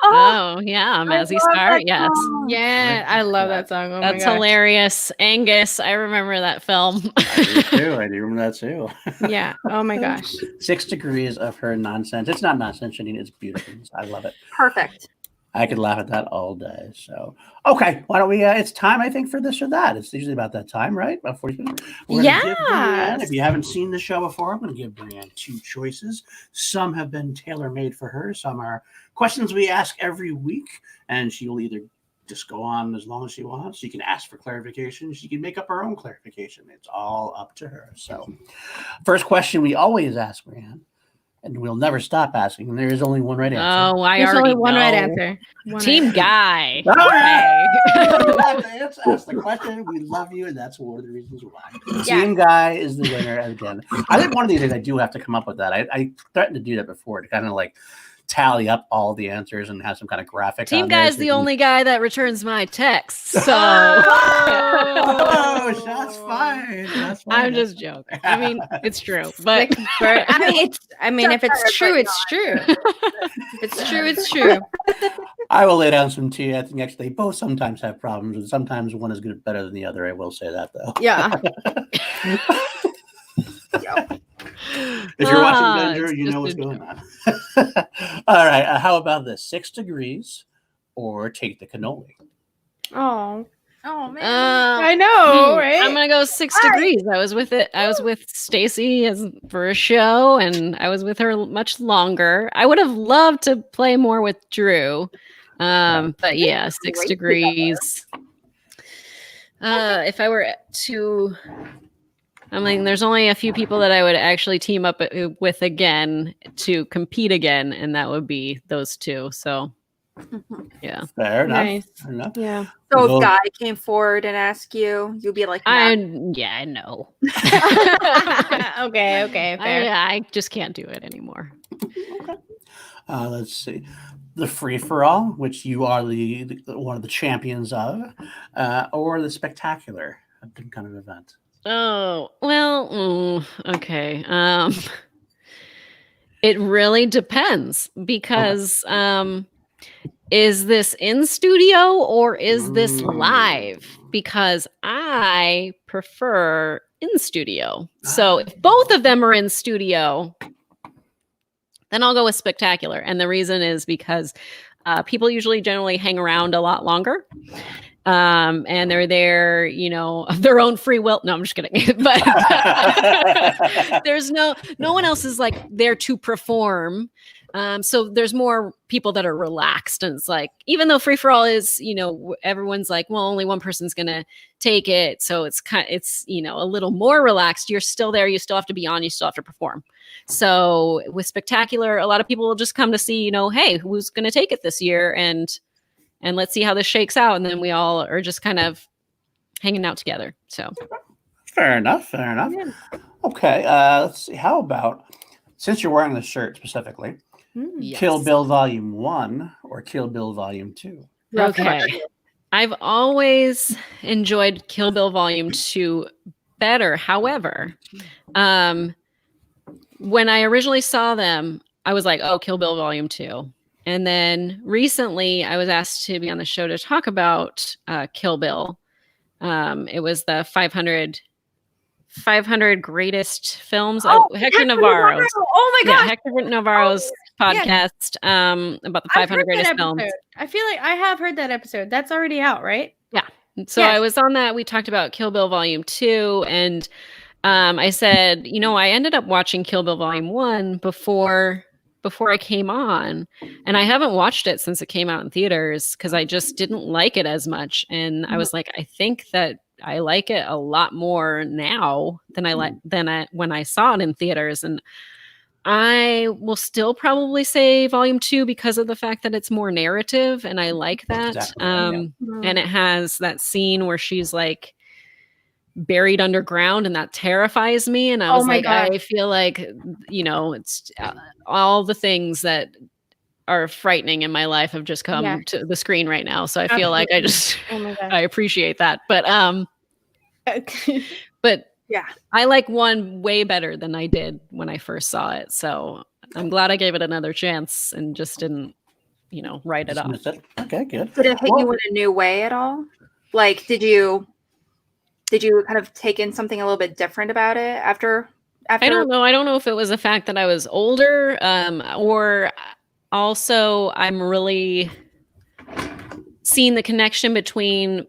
oh yeah, Mazzy love Star. that Yes. song. Yeah, I love that song. Oh That's my gosh. hilarious. Angus, I remember that film. I do too. I do remember that too. Yeah. Oh my gosh. 6 degrees of her nonsense. It's not nonsense, Janine. It's beautiful. I love it. Perfect. I could laugh at that all day. So, okay, why don't we? It's time, I think, for this or that. It's usually about that time, right? About 40 minutes. We're gonna give Brianne, if you haven't seen the show before, I'm going to give Brianne 2 choices. Some have been tailor-made for her. Some are questions we ask every week, and she will either just go on as long as she wants. She can ask for clarification. She can make up her own clarification. It's all up to her. So, first question we always ask Brianne, and we'll never stop asking. And there is only one right answer. Oh, I There's already only one know. right answer. One Team right Guy. All right. Okay. Let's ask the question. We love you, and that's one of the reasons why. Yeah. Team Guy is the winner again. I think one of these days I do have to come up with that. I threatened to do that before to kind of like tally up all the answers and have some kind of graphic. Team on there Guy's so the you can- only guy that returns my texts. So Oh, shots fired. Shots fired. I'm just joking. I mean, it's true, but I mean, if it's true, it's true. If it's true, it's true. I will lay down some tea. I think actually they both sometimes have problems, and sometimes one is good, better than the other. I will say that though. Yeah. If you're watching Ah, Ginger, it's you just know what's a going on. All right. How about this? 6 degrees or take the cannoli? Oh. Oh man. I know, right? I'm gonna go 6 degrees. I was with it. I was with Stacy for a show, and I was with her much longer. I would have loved to play more with Drew, but yeah, 6 degrees. If I were to, I mean, there's only a few people that I would actually team up with again to compete again, and that would be those two. So, yeah. Fair enough. Nice. Fair enough. Yeah. So Well- if Guy came forward and asked you, you'd be like, nah. I know. Okay, fair. I just can't do it anymore. Let's see. The free for all, which you are the one of the champions of, or the spectacular kind of event. Oh, well, okay. It really depends because is this in studio or is this live? Because I prefer in studio. So if both of them are in studio, then I'll go with spectacular. And the reason is because people usually generally hang around a lot longer. And they're there, of their own free will. No, I'm just kidding. But there's no one else is like there to perform. So there's more people that are relaxed, and it's like, even though free for all is, everyone's like, well, only one person's gonna take it, so it's a little more relaxed. You're still there. You still have to be on. You still have to perform. So with spectacular, a lot of people will just come to see, hey, who's gonna take it this year, and let's see how this shakes out. And then we all are just kind of hanging out together. So Fair enough. Yeah. Okay. Let's see. How about, since you're wearing the shirt specifically, yes. Kill Bill Volume 1 or Kill Bill Volume 2? Okay. I've always enjoyed Kill Bill Volume 2 better. However, when I originally saw them, I was like, oh, Kill Bill Volume 2. And then recently I was asked to be on the show to talk about Kill Bill. It was the 500 greatest films. Hector Navarro's. Oh my Yeah, gosh. Hector Navarro's podcast about the I've 500 heard greatest that films. episode. I feel like I have heard that episode. That's already out, right? Yeah. So Yes. I was on that. We talked about Kill Bill Volume 2, and I said, I ended up watching Kill Bill Volume 1 before I came on, and I haven't watched it since it came out in theaters because I just didn't like it as much. And I was like, I think that I like it a lot more now than when I saw it in theaters. And I will still probably say Volume 2 because of the fact that it's more narrative, and I like that. Exactly right, And it has that scene where she's like buried underground, and that terrifies me. And I was like, I feel like, it's all the things that are frightening in my life have just come to the screen right now. So I feel like I just, I appreciate that. But, Yeah. I like 1 way better than I did when I first saw it. So I'm glad I gave it another chance and just didn't, write it off. Okay, good. Did it hit you in a new way at all? Like, did you kind of take in something a little bit different about it after? I don't know. I don't know if it was the fact that I was older, or also I'm really seeing the connection between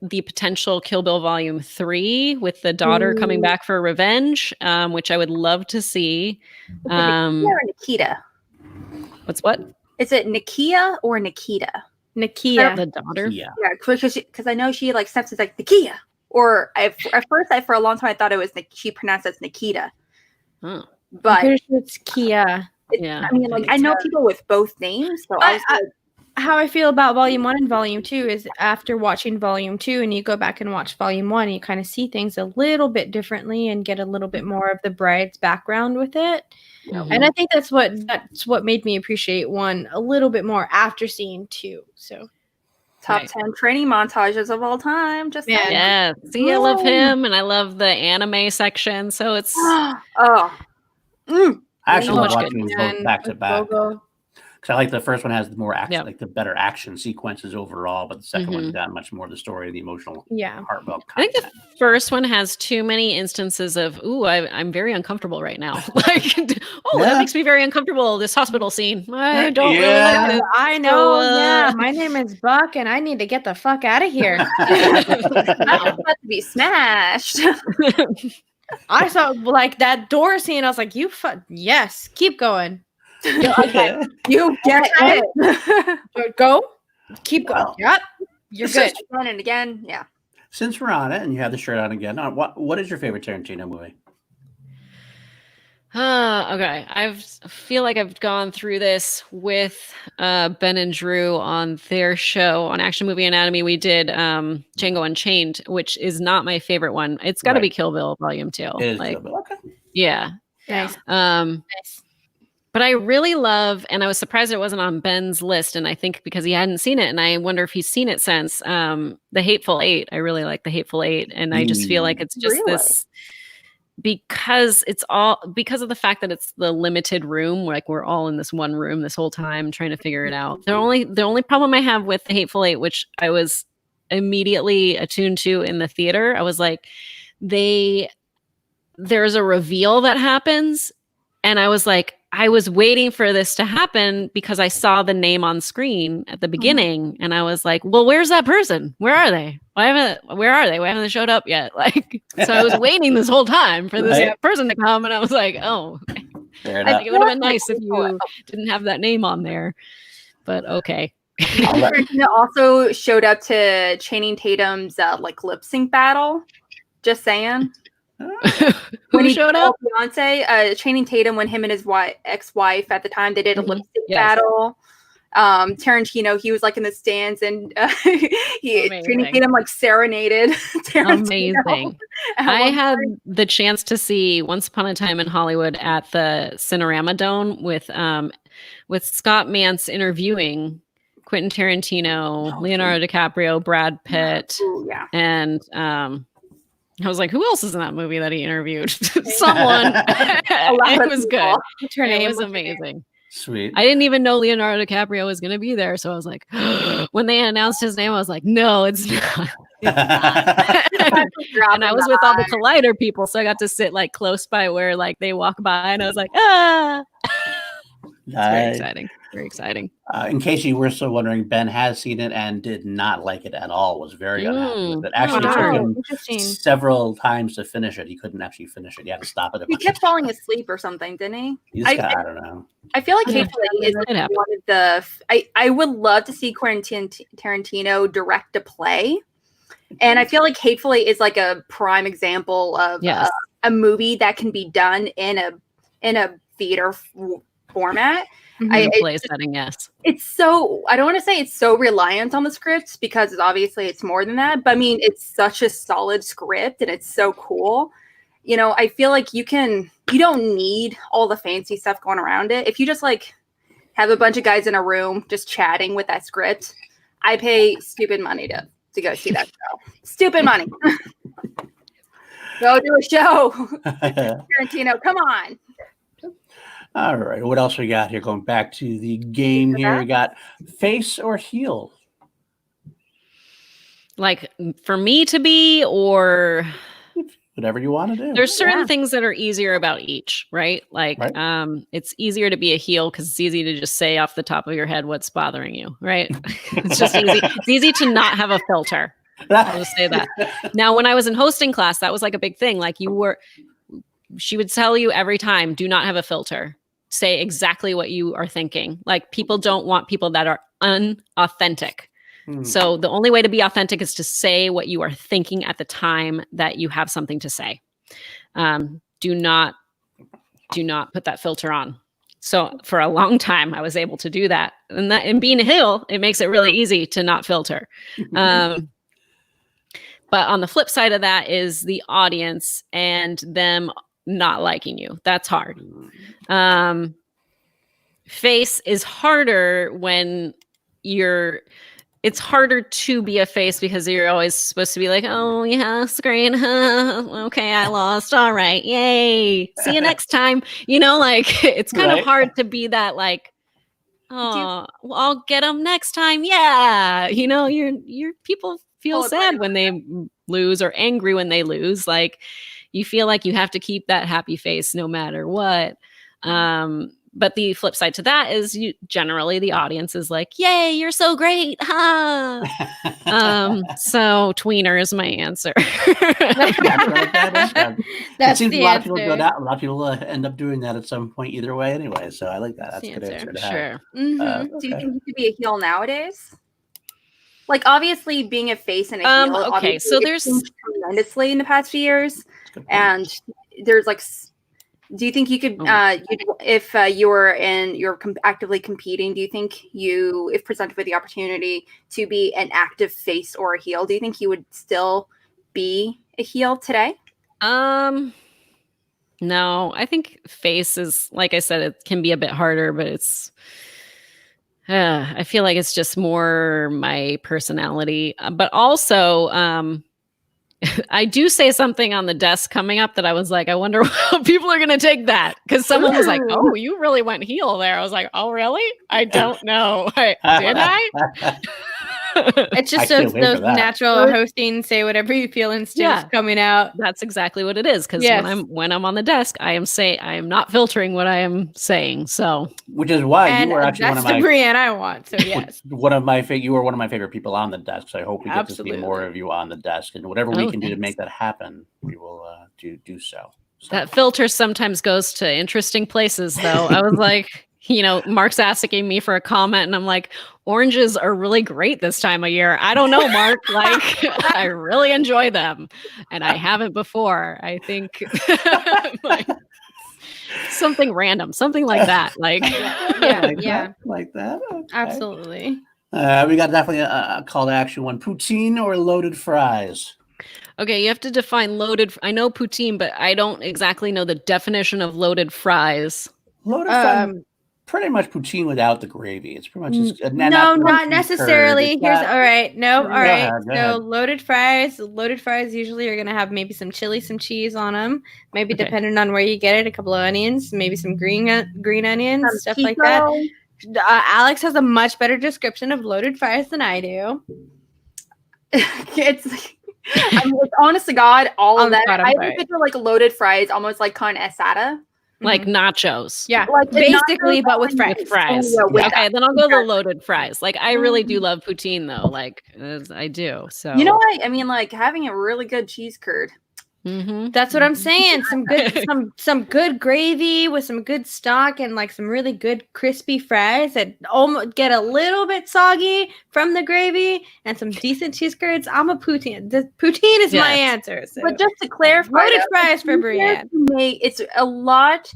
the potential Kill Bill Volume 3 with the daughter coming back for revenge, which I would love to see. Or Nikita? What's what? Is it Nikia or Nikita? Nakia. The daughter? Yeah. Yeah, because I know she like steps is like Nikia. Or at first, for a long time, I thought it was she pronounced as Nikita. Oh. But I'm pretty sure it's Kia. Yeah. I mean, like I know people with both names, so I was like, How I feel about Volume 1 and Volume 2 is after watching Volume 2 and you go back and watch Volume 1, you kind of see things a little bit differently and get a little bit more of the bride's background with it. Mhm. And I think that's what made me appreciate 1 a little bit more after seeing 2. So top Right. 10 training montages of all time. Just Yeah. saying. Yeah. See, I love him, and I love the anime section. So it's Oh. Mm. I actually So love much watching these both back to back. Logo. Because I like the first one has the more action, Yep. like the better action sequences overall, but the second one's got much more of the story, the emotional, Yeah. heartfelt I think content. the first one has too many instances of, I'm very uncomfortable right now. Like, that makes me very uncomfortable, this hospital scene. I don't really like it. I know. So, Yeah, my name is Buck, and I need to get the fuck out of here. I'm about to be smashed. I saw like that door scene. I was like, yes, keep going. Okay. You get it. Go, keep going. Well, Yep, you're good. Again and again. Yeah. Since we're on it and you have the shirt on again, what is your favorite Tarantino movie? Okay. I feel like I've gone through this with Ben and Drew on their show on Action Movie Anatomy. We did Django Unchained, which is not my favorite one. It's got to be Kill Bill Volume 2. It is Kill Bill. Okay. Yeah. Nice. Nice. But I really love, and I was surprised it wasn't on Ben's list, and I think because he hadn't seen it, and I wonder if he's seen it since, The Hateful Eight. I really like The Hateful Eight, and I just feel like it's just this, because of the fact that it's the limited room, like we're all in this one room this whole time trying to figure it out. The only problem I have with The Hateful Eight, which I was immediately attuned to in the theater, I was like, there's a reveal that happens, and I was like, I was waiting for this to happen because I saw the name on screen at the beginning, and I was like, well, where's that person? Where are they? Where are they? Why haven't they showed up yet? Like, so I was waiting this whole time for this person to come, and I was like, oh, I think it would have been nice if you didn't have that name on there, but okay. Tarantino also showed up to Channing Tatum's like lip sync battle. Just saying. Who showed up? Beyonce, Channing Tatum, when him and his ex-wife at the time, they did a lip sync battle. Tarantino, he was like in the stands, and Channing Tatum like serenaded Tarantino. Amazing. I had the chance to see Once Upon a Time in Hollywood at the Cinerama Dome with Scott Mance interviewing Quentin Tarantino, Leonardo DiCaprio, Brad Pitt, and I was like, who else is in that movie that he interviewed? Someone. It was good. It was amazing. Sweet. I didn't even know Leonardo DiCaprio was going to be there. So I was like, when they announced his name, I was like, no, it's not. And I was with all the Collider people. So I got to sit like close by where like they walk by, and I was like, ah. Nice. It's very exciting. Very exciting. In case you were still wondering, Ben has seen it and did not like it at all. Was very unhappy with it. Actually, it took him several times to finish it. He couldn't actually finish it. He had to stop it. He kept falling asleep or something, didn't he? I don't know. I feel like Hatefully is like one of the. I would love to see Quentin Tarantino direct a play, and I feel like Hatefully is like a prime example of a movie that can be done in a theater format. Play setting, yes. It's so, I don't want to say it's so reliant on the script because obviously it's more than that, but I mean, it's such a solid script and it's so cool. You know, I feel like you don't need all the fancy stuff going around it. If you just like have a bunch of guys in a room just chatting with that script, I pay stupid money to go see that show. Stupid money. Go do a show. Tarantino, come on. All right. What else we got here? Going back to the game here, we got face or heel. Like for me to be, or whatever you want to do. There's certain things that are easier about each, right? Like it's easier to be a heel because it's easy to just say off the top of your head what's bothering you, right? It's just easy. It's easy to not have a filter. I'll just say that. Now, when I was in hosting class, that was like a big thing. Like she would tell you every time, do not have a filter. Say exactly what you are thinking. Like people don't want people that are unauthentic. So the only way to be authentic is to say what you are thinking at the time that you have something to say. Do not put that filter on. So for a long time, I was able to do that. And being a heel, it makes it really easy to not filter. But on the flip side of that is the audience and them not liking you. That's hard. Face is harder when it's harder to be a face because you're always supposed to be like, oh yeah, screen. Okay, I lost. All right. Yay. See you next time. You know, like it's kind of hard to be that like, oh, well, I'll get them next time. Yeah. You know, your people feel sad when they lose or angry when they lose. Like you feel like you have to keep that happy face no matter what. But the flip side to that is generally the audience is like, yay, you're so great. Ha. So tweener is my answer. That's seems a lot of people go that. A lot of people end up doing that at some point either way anyway. So I like that. That's a good answer to have. Sure. Okay. Do you think you could be a heel nowadays? Like obviously being a face and a heel. Okay, so there's tremendously in the past few years. And there's like, do you think you could, if you're actively competing, do you think if presented with the opportunity to be an active face or a heel, do you think you would still be a heel today? No, I think face is, like I said, it can be a bit harder, but it's, I feel like it's just more my personality, but also, I do say something on the desk coming up that I was like, I wonder how people are going to take that. Because someone was like, oh, you really went heel there. I was like, oh, really? I don't know. Did I? It's just those natural hosting, say whatever you feel instincts coming out. That's exactly what it is. Because when I'm on the desk, I am not filtering what I am saying. So, which is why you were actually one of my Brianne I want. So yes, you were one of my favorite people on the desk. So I hope we get to see more of you on the desk, and whatever we can do to make that happen, we will do so. That filter sometimes goes to interesting places, though. I was like, Mark's asking me for a comment, and I'm like, oranges are really great this time of year. I don't know, Mark. Like, I really enjoy them, and I haven't before. I think like, something random, something like that. Like, like that. Okay. Absolutely. We got definitely a call to action one: poutine or loaded fries. Okay, you have to define loaded. I know poutine, but I don't exactly know the definition of loaded fries. Loaded fries. Pretty much poutine without the gravy. It's pretty much just not necessarily. Here's all right. No, all right. Go ahead. Loaded fries usually are gonna have maybe some chili, some cheese on them. Maybe depending on where you get it, a couple of onions, maybe some green onions, stuff like that. Alex has a much better description of loaded fries than I do. It's honest to God, all of that. I picture like loaded fries, almost like carne asada. Like nachos. Yeah, Like, basically, nachos but with fries. With fries. Yeah, with Okay, that. then I'll go the loaded fries. Like I really do love poutine though. Like I do. So You know what? I mean, like having a really good cheese curd. Mhm. That's what I'm saying. Some good, some good gravy with some good stock and like some really good crispy fries that almost get a little bit soggy from the gravy and some decent cheese curds. I'm a poutine. The poutine is my Yes. answer. So. But just to clarify, loaded though, fries for Brianne. it's a lot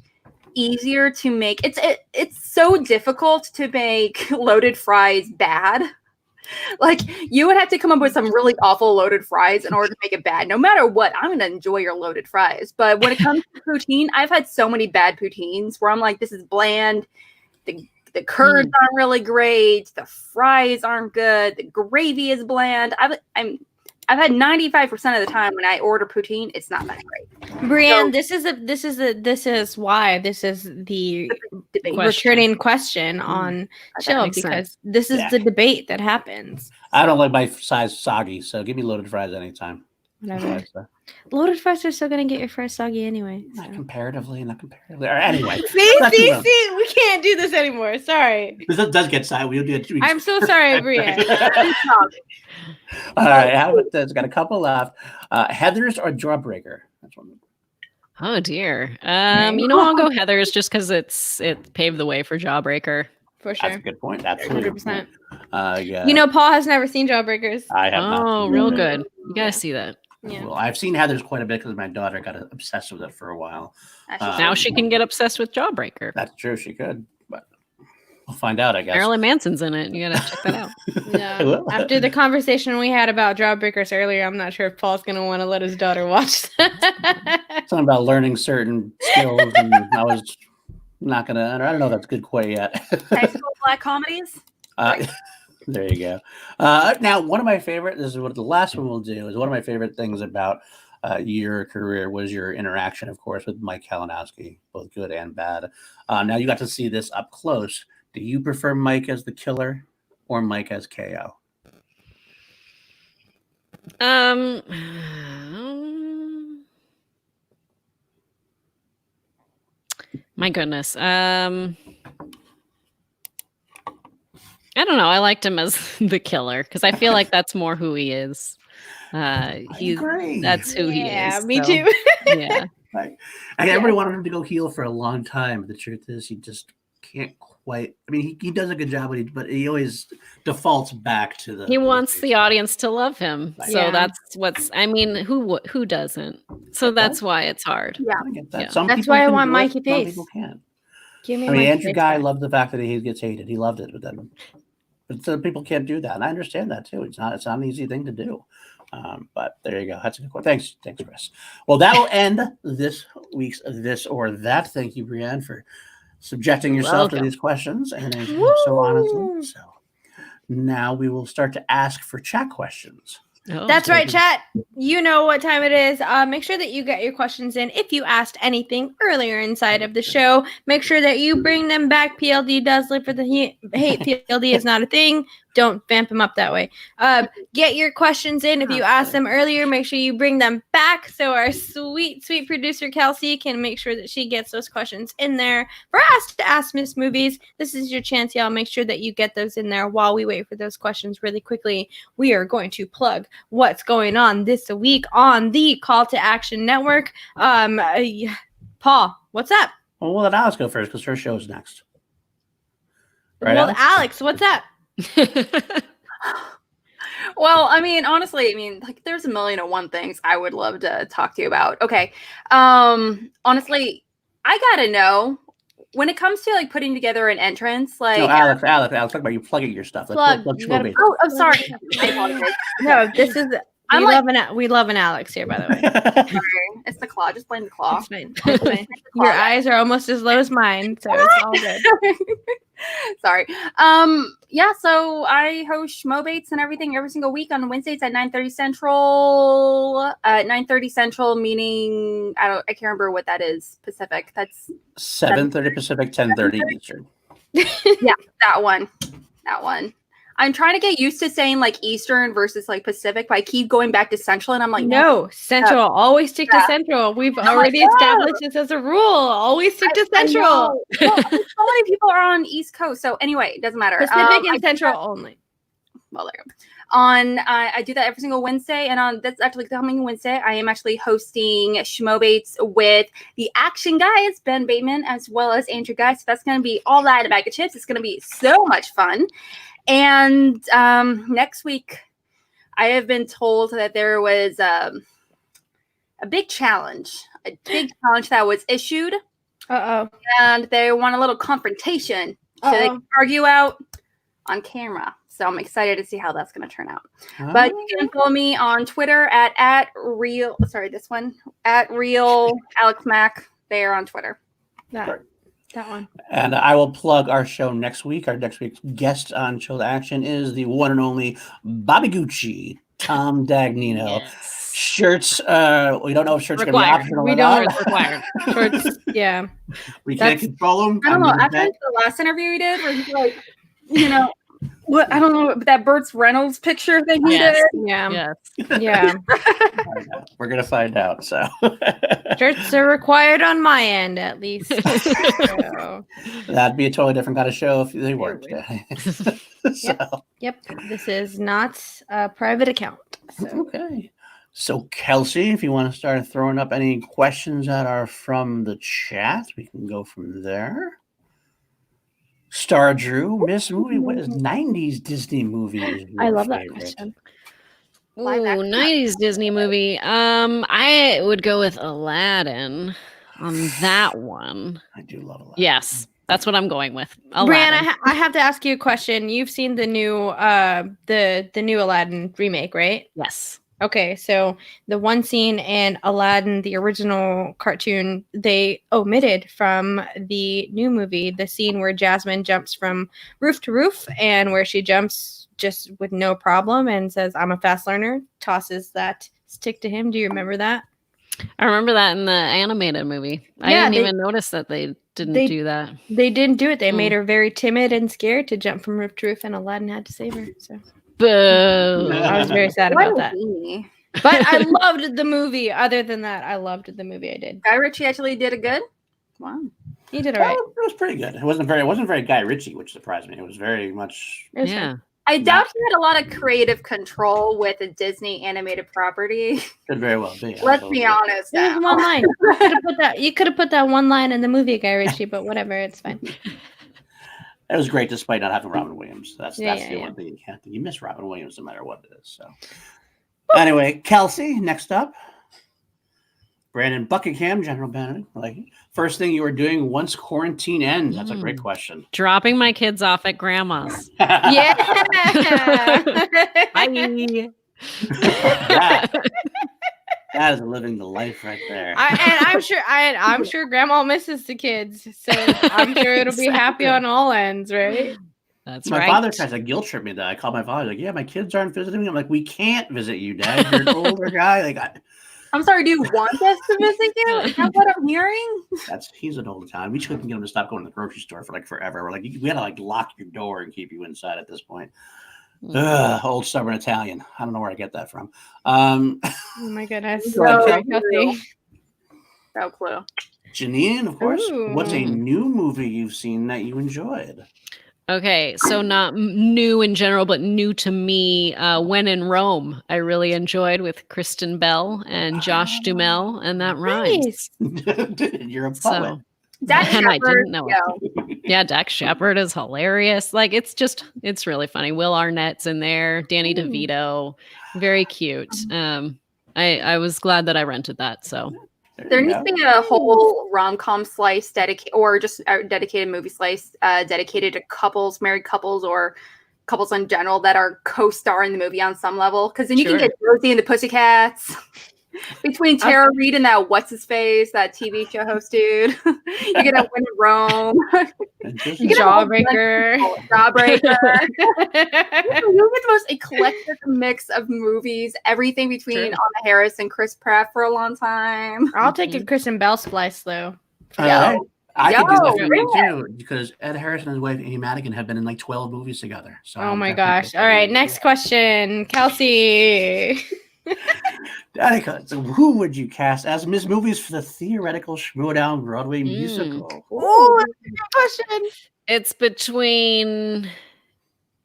easier to make. It's so difficult to make loaded fries bad. Like you would have to come up with some really awful loaded fries in order to make it bad. No matter what, I'm gonna enjoy your loaded fries. But when it comes to poutine, I've had so many bad poutines where I'm like, this is bland. The curds aren't really great. The fries aren't good. The gravy is bland. I've had 95% of the time when I order poutine, it's not that great. Brianne, So- this is why this is the Debate. returning question on show makes because sense. this is Yeah. the debate that happens. I don't like my size soggy, so give me loaded fries anytime. Whatever. Loaded fries are still gonna get your fries soggy anyway. So. Not comparatively. Or anyway, See, That's see, enough. see, we can't do this anymore. Sorry. this does get side. We'll do it 2 weeks. I'm so sorry, Brianne. All right, how about this? Got a couple left. Heather's or Jawbreaker? That's one. Oh dear. You know, I'll go Heather's just because it paved the way for Jawbreaker. For That's a sure. good point. Absolutely. 100%. Yeah. You know, Paul has never seen Jawbreakers. I have not. Oh, seen real it. good. You gotta see that. Yeah. Well, I've seen Heather's quite a bit because my daughter got obsessed with it for a while. Now she can get obsessed with Jawbreaker. That's true. She could, but we'll find out, I guess. Marilyn Manson's in it. You gotta check that out. I Yeah. will. After the conversation we had about Jawbreakers earlier, I'm not sure if Paul's gonna want to let his daughter watch that. Something about learning certain skills, and I was not gonna. I don't know if that's good quite yet. High school black comedies. There you go. Now, one of my favorite. This is what the last one we'll do. Is one of my favorite things about your career was your interaction, of course, with Mike Kalinowski, both good and bad. Now you got to see this up close. Do you prefer Mike as the killer or Mike as KO? My goodness. I don't know. I liked him as the killer because I feel like that's more who he is. agree. That's who he is. Yeah, me so, too. Yeah. Like, everybody wanted him to go heel for a long time. But the truth is, he just can't quite. I mean, he does a good job, but he always defaults back to the. He wants the audience to love him. Right. So Yeah. that's what's. I mean, who doesn't? So that's why it's hard. Yeah. I get that. Yeah. Some That's people why I can want do it, Mikey some Pace. people can't. Give me I mean, Mikey Andrew Pace Guy back. loved the fact that he gets hated. He loved it with them. But some people can't do that, and I understand that too. It's not an easy thing to do. But there you go. That's a good one. Thanks, Chris. Well, that will end this week's This or That. Thank you, Brianne, for subjecting yourself to welcome. these questions and answering them so honestly. Woo! So now we will start to ask for chat questions. Oh. That's right, chat. You know what time it is. Make sure that you get your questions in. If you asked anything earlier inside of the show, make sure that you bring them back. PLD does live for the hate. PLD is not a thing. Don't vamp him up that way. Get your questions in. If you asked them earlier, make sure you bring them back so our sweet, sweet producer Kelsey can make sure that she gets those questions in there for us to ask Miss Movies. This is your chance, y'all. Make sure that you get those in there while we wait for those questions really quickly. We are going to plug what's going on this week on the Call to Action Network. Paul, what's up? Well, we'll let Alex go first because her show's next. Right, Well, Alex? Alex, what's up? Well, I mean, honestly, like there's a million and one things I would love to talk to you about. Okay. Honestly, I gotta know when it comes to like putting together an entrance, like No, Alex, talk about you plugging your stuff. Plug. Let's You plug gotta- Schmo oh, I'm sorry. I apologize. No, this is I'm we love an Alex here, by the way. Bait. Sorry. It's the claw. Just blame the claw. It's fine. It's fine. Your eyes are almost as low as mine, so it's all good. Sorry. Yeah, so I host Schmo Baits and everything every single week on Wednesdays at 9:30 Central. 9:30 Central, meaning I can't remember what that is Pacific. That's 7:30 Pacific, 10:30 Eastern. yeah, that one. I'm trying to get used to saying like Eastern versus like Pacific, but I keep going back to Central, and I'm like, no, Central. Always stick to Central. We've already established this as a rule. Always stick to Central. Well, so many people are on East Coast, so anyway, it doesn't matter. Pacific and Central only. Well, there you go. I do that every single Wednesday, and on that's actually coming Wednesday, I am actually hosting Schmo Bates with the Action Guys, Ben Bateman, as well as Andrew Guy. So that's going to be all that in a bag of chips. It's going to be so much fun. And next week, I have been told that there was a big challenge that was issued. And they want a little confrontation so they can argue out on camera. So I'm excited to see how that's going to turn out. But you can follow me on Twitter at real Alex Mack. They are on Twitter. That one. And I will plug our show next week. Our next week's guest on Chill to Action is the one and only Bobby Gucci, Tom Dagnino. Yes. Shirts. We don't know if shirts are going to be optional. We or don't. not. Required. Shirts. Yeah. We can't control them. I don't know. After the last interview we did, where he's like, what? I don't know that Burt Reynolds picture thing he did. Yeah. Yes. Yeah. We're going to find out. So Shirts are required on my end, at least. So. That'd be a totally different kind of show if they weren't. Yep. This is not a private account. So. Okay. So Kelsey, if you want to start throwing up any questions that are from the chat, we can go from there. Star Drew, Miss Movie, what is 90s Disney movie? Is I love favorite? that question. Ooh, 90s Disney movie. I would go with Aladdin on that one. I do love Aladdin. Yes, that's what I'm going with. Brianne, I have to ask you a question. You've seen the new the new Aladdin remake, right? Yes. Okay, so the one scene in Aladdin, the original cartoon, they omitted from the new movie, the scene where Jasmine jumps from roof to roof and where she jumps just with no problem and says, "I'm a fast learner," tosses that stick to him. Do you remember that? I remember that in the animated movie. I didn't even notice that they didn't do that. They didn't do it. They made her very timid and scared to jump from roof to roof, and Aladdin had to save her. So. Boo. I was very sad about that. But I loved the movie. Other than that, I loved the movie. I did. Guy Ritchie actually did a good. Wow. He did all right. It was pretty good. It wasn't very Guy Ritchie, which surprised me. It was very much. I doubt he had a lot of creative control with a Disney animated property. Could very well be. Let's be honest. There's one line. You could have put that one line in the movie, Guy Ritchie, but whatever, it's fine. It was great despite not having Robin Williams. That's the yeah. one thing you can't do. You miss Robin Williams no matter what it is. So anyway, Kelsey, next up. Brandon Buckingham, General Bannon. Like, first thing you were doing once quarantine ends. That's a great question. Dropping my kids off at grandma's. Yeah. Bye. That is living the life right there. I'm sure Grandma misses the kids, so I'm sure it'll be happy on all ends, right? That's my right. father tries to guilt trip me that I called my father like, yeah, my kids aren't visiting me. I'm like, we can't visit you, Dad. You're an older guy. Like, I'm sorry. Do you want us to visit you? Is that what I'm hearing? He's an old time. We just couldn't get him to stop going to the grocery store for like forever. We're like, we had to like lock your door and keep you inside at this point. Old stubborn Italian. I don't know where I get that from. Oh my goodness. No clue. Janine, of course. Ooh. What's a new movie you've seen that you enjoyed? Okay, so not new in general, but new to me. When in Rome, I really enjoyed with Kristen Bell and Josh Duhamel, and that rhymes. You're a poet. Dax And Shepard, I didn't know it. Yeah, Dax Shepard is hilarious. Like, it's really funny. Will Arnett's in there, Danny DeVito, very cute. I was glad that I rented that. So there needs to be a whole rom-com slice dedicated, or just a dedicated movie slice dedicated to couples, married couples, or couples in general that are co-star in the movie on some level. Because then you can get Rosie and the Pussycats. Between Tara Reid and that what's-his-face, that TV show host dude. You get a When in Rome. Jawbreaker. You get the most eclectic mix of movies, everything between Anna Harris and Chris Pratt for a long time. I'll take a Kristen Bell splice, though. Yeah. I can do that for me Yo, too, because Ed Harris and his wife Amy Madigan have been in like 12 movies together. So Oh I'm my definitely gosh. All right, next question. Kelsey. Danica, so who would you cast as Miss Movies for the theoretical Schmo Down Broadway musical? Oh, that's a good question. It's between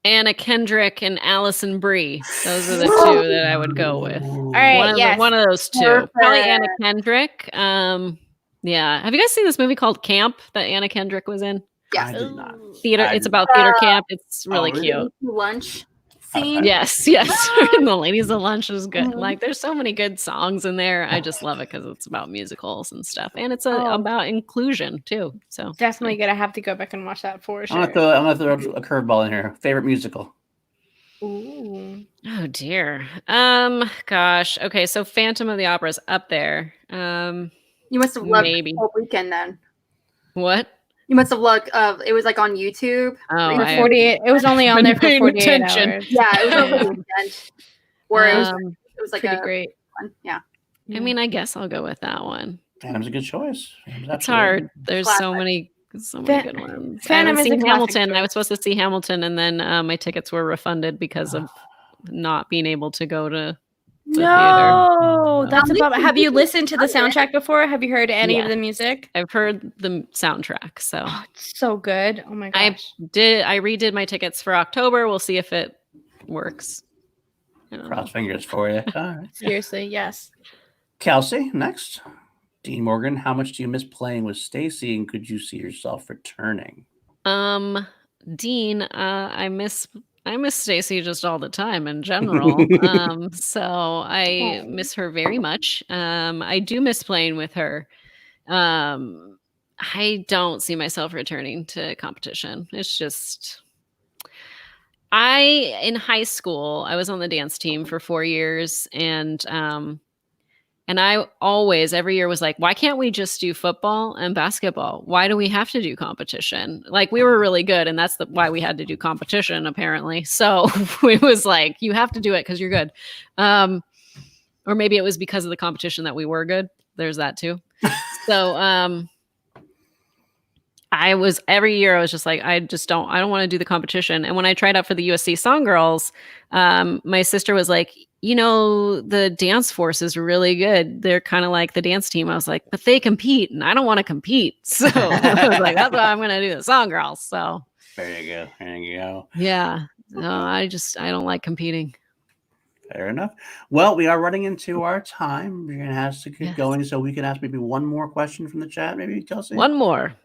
Anna Kendrick and Allison Brie. Those are the two that I would go with. All right, yes. One of those two. Perfect. Probably Anna Kendrick. Yeah. Have you guys seen this movie called Camp that Anna Kendrick was in? Yes. I did not. Theater. I It's did about not. theater camp. It's really really? cute. Lunch scene. Yes. The Ladies of Lunch is good. Like, there's so many good songs in there. I just love it because it's about musicals and stuff, and it's about inclusion too. So Definitely gonna have to go back and watch that for sure. I'm gonna throw a curveball in here. Favorite musical? Ooh. Oh dear. Gosh. Okay. So Phantom of the Opera is up there. You must have loved Maybe. the whole weekend then. What? You must have loved. It was like on YouTube. Oh, For I 48. It was only on there for paying 48 attention. hours. Yeah, it was over the weekend. Where it was like Pretty a great. one. Yeah. I mean, I guess I'll go with that one. Phantom's a good choice. It's hard. There's so many good ones. I Phantom haven't is a seen classic Hamilton. I choice. was supposed to see Hamilton, and then my tickets were refunded because of not being able to go to the No, theater. that's a bummer. Have you listened to the soundtrack before? Have you heard any of Yeah. the music? I've heard the soundtrack, so Oh, it's so good. Oh my I gosh. redid my tickets for October. We'll see if it works. I don't know. Cross fingers for you. All right. Seriously, yes. Kelsey, next. Dean Morgan, how much do you miss playing with Stacy, and could you see yourself returning? Dean, I miss Stacy just all the time in general. So I miss her very much. I do miss playing with her. I don't see myself returning to competition. It's just in high school, I was on the dance team for 4 years, and I always, every year was like, why can't we just do football and basketball? Why do we have to do competition? Like, we were really good, and that's why we had to do competition, apparently. So it was like, you have to do it because you're good. Or maybe it was because of the competition that we were good. There's that too. So every year I was just like, I don't want to do the competition. And when I tried out for the USC Song Girls, my sister was like, the dance force is really good. They're kind of like the dance team. I was like, but they compete and I don't want to compete. So I was like, that's why I'm going to do the Song Girls. So There you go. yeah, no, I don't like competing. Fair enough. Well, we are running into our time. Brianne has to keep Yes. going, so we can ask maybe one more question from the chat. Maybe Kelsey. One more.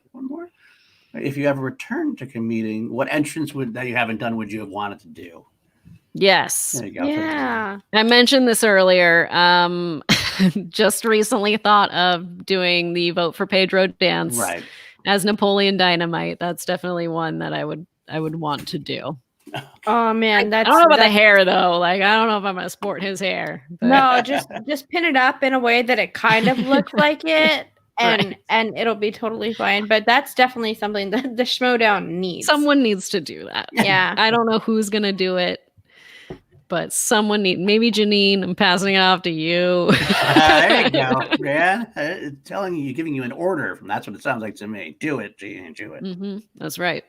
If you ever return to competing, what entrance that you haven't done would you have wanted to do? Yes. There you go. Yeah. I mentioned this earlier. Just recently thought of doing the Vote for Pedro dance Right. as Napoleon Dynamite. That's definitely one that I would want to do. Oh man, I don't know about the hair though. Like, I don't know if I'm gonna sport his hair. But No, just pin it up in a way that it kind of looks like it, and it'll be totally fine. But that's definitely something that the Schmo Down needs. someone needs to do that. Yeah. I don't know who's gonna do it, but someone maybe Janine. I'm passing it off to you. There you go, Brianne. Telling you, giving you an order. That's what it sounds like to me. Do it, Gene. Do it. Mm-hmm. That's right.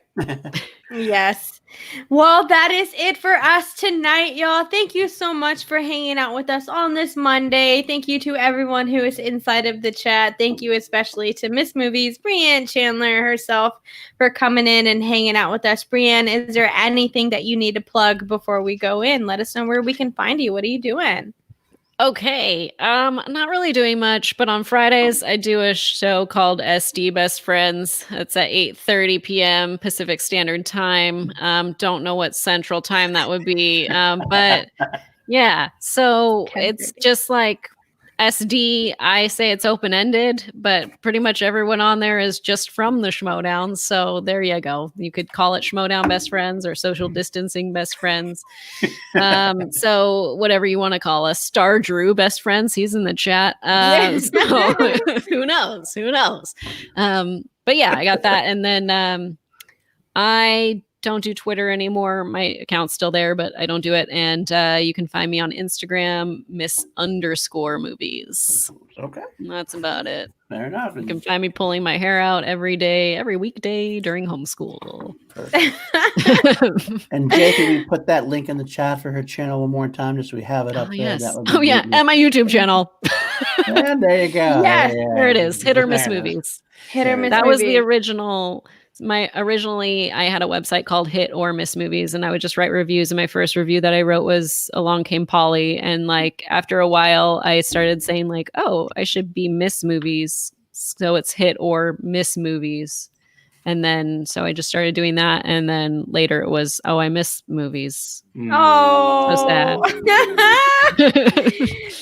Yes. Well, that is it for us tonight, y'all. Thank you so much for hanging out with us on this Monday. Thank you to everyone who is inside of the chat. Thank you especially to Miss Movies, Brianne Chandler herself, for coming in and hanging out with us. Brianne, is there anything that you need to plug before we go in? Let us know where we can find you. What are you doing? Okay. Not really doing much, but on Fridays I do a show called SD Best Friends. It's at 8:30 p.m. Pacific Standard Time. Don't know what Central Time that would be. But yeah, so it's just like SD. I say it's open-ended, but pretty much everyone on there is just from the Schmo Down. So there you go. You could call it Schmo Down Best Friends or Social Distancing Best Friends. So whatever you want to call us. Star Drew Best Friends. He's in the chat. So who knows? But yeah, I got that. And then I don't do Twitter anymore. My account's still there, but I don't do it. And you can find me on Instagram, Miss_movies. Okay. That's about it. Fair enough. You can find me pulling my hair out every day, every weekday during homeschool. And Jake, can we put that link in the chat for her channel one more time, just so we have it up there? Yes. That would be Yeah, and my YouTube channel. And there you go. Yes, there it is. Hit or Miss Movies. Hit or Miss That was the Movies. original. Originally I had a website called Hit or Miss Movies, and I would just write reviews. And my first review that I wrote was Along Came Polly. And like after a while, I started saying like, oh, I should be Miss Movies, so it's Hit or Miss Movies. And then so I just started doing that, and then later it was, oh, I miss movies. Oh, So sad.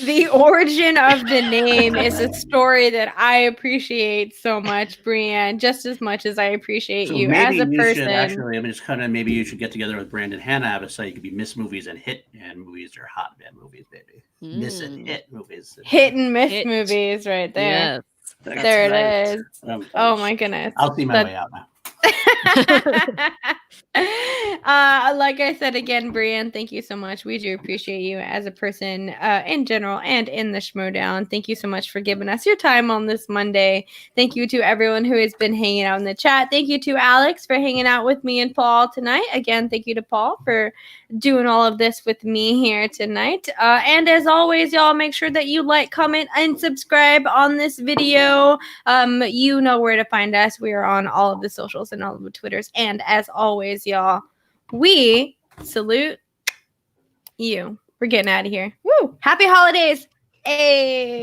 The origin of the name is a story that I appreciate so much, Brianne, just as much as I appreciate you as a person. Actually, I mean, it's kind of maybe you should get together with Brandon Hannah, have a site. You could be Miss Movies and Hit and Movies, or Hot Bad Movies, baby. Miss and Hit Movies. Hit and Miss Hit. Movies, right there. Yes. There it is. Oh my goodness. I'll see my way out now. Like I said again, Brianne, thank you so much. We do appreciate you as a person in general and in the Schmo Down. Thank you so much for giving us your time on this Monday. Thank you to everyone who has been hanging out in the chat. Thank you to Alex for hanging out with me and Paul tonight. Again, thank you to Paul for doing all of this with me here tonight. And as always, y'all, make sure that you like, comment, and subscribe on this video. You know where to find us. We are on all of the socials and all of the Twitters. And as always, y'all, we salute you. We're getting out of here. Woo! Happy holidays. Hey.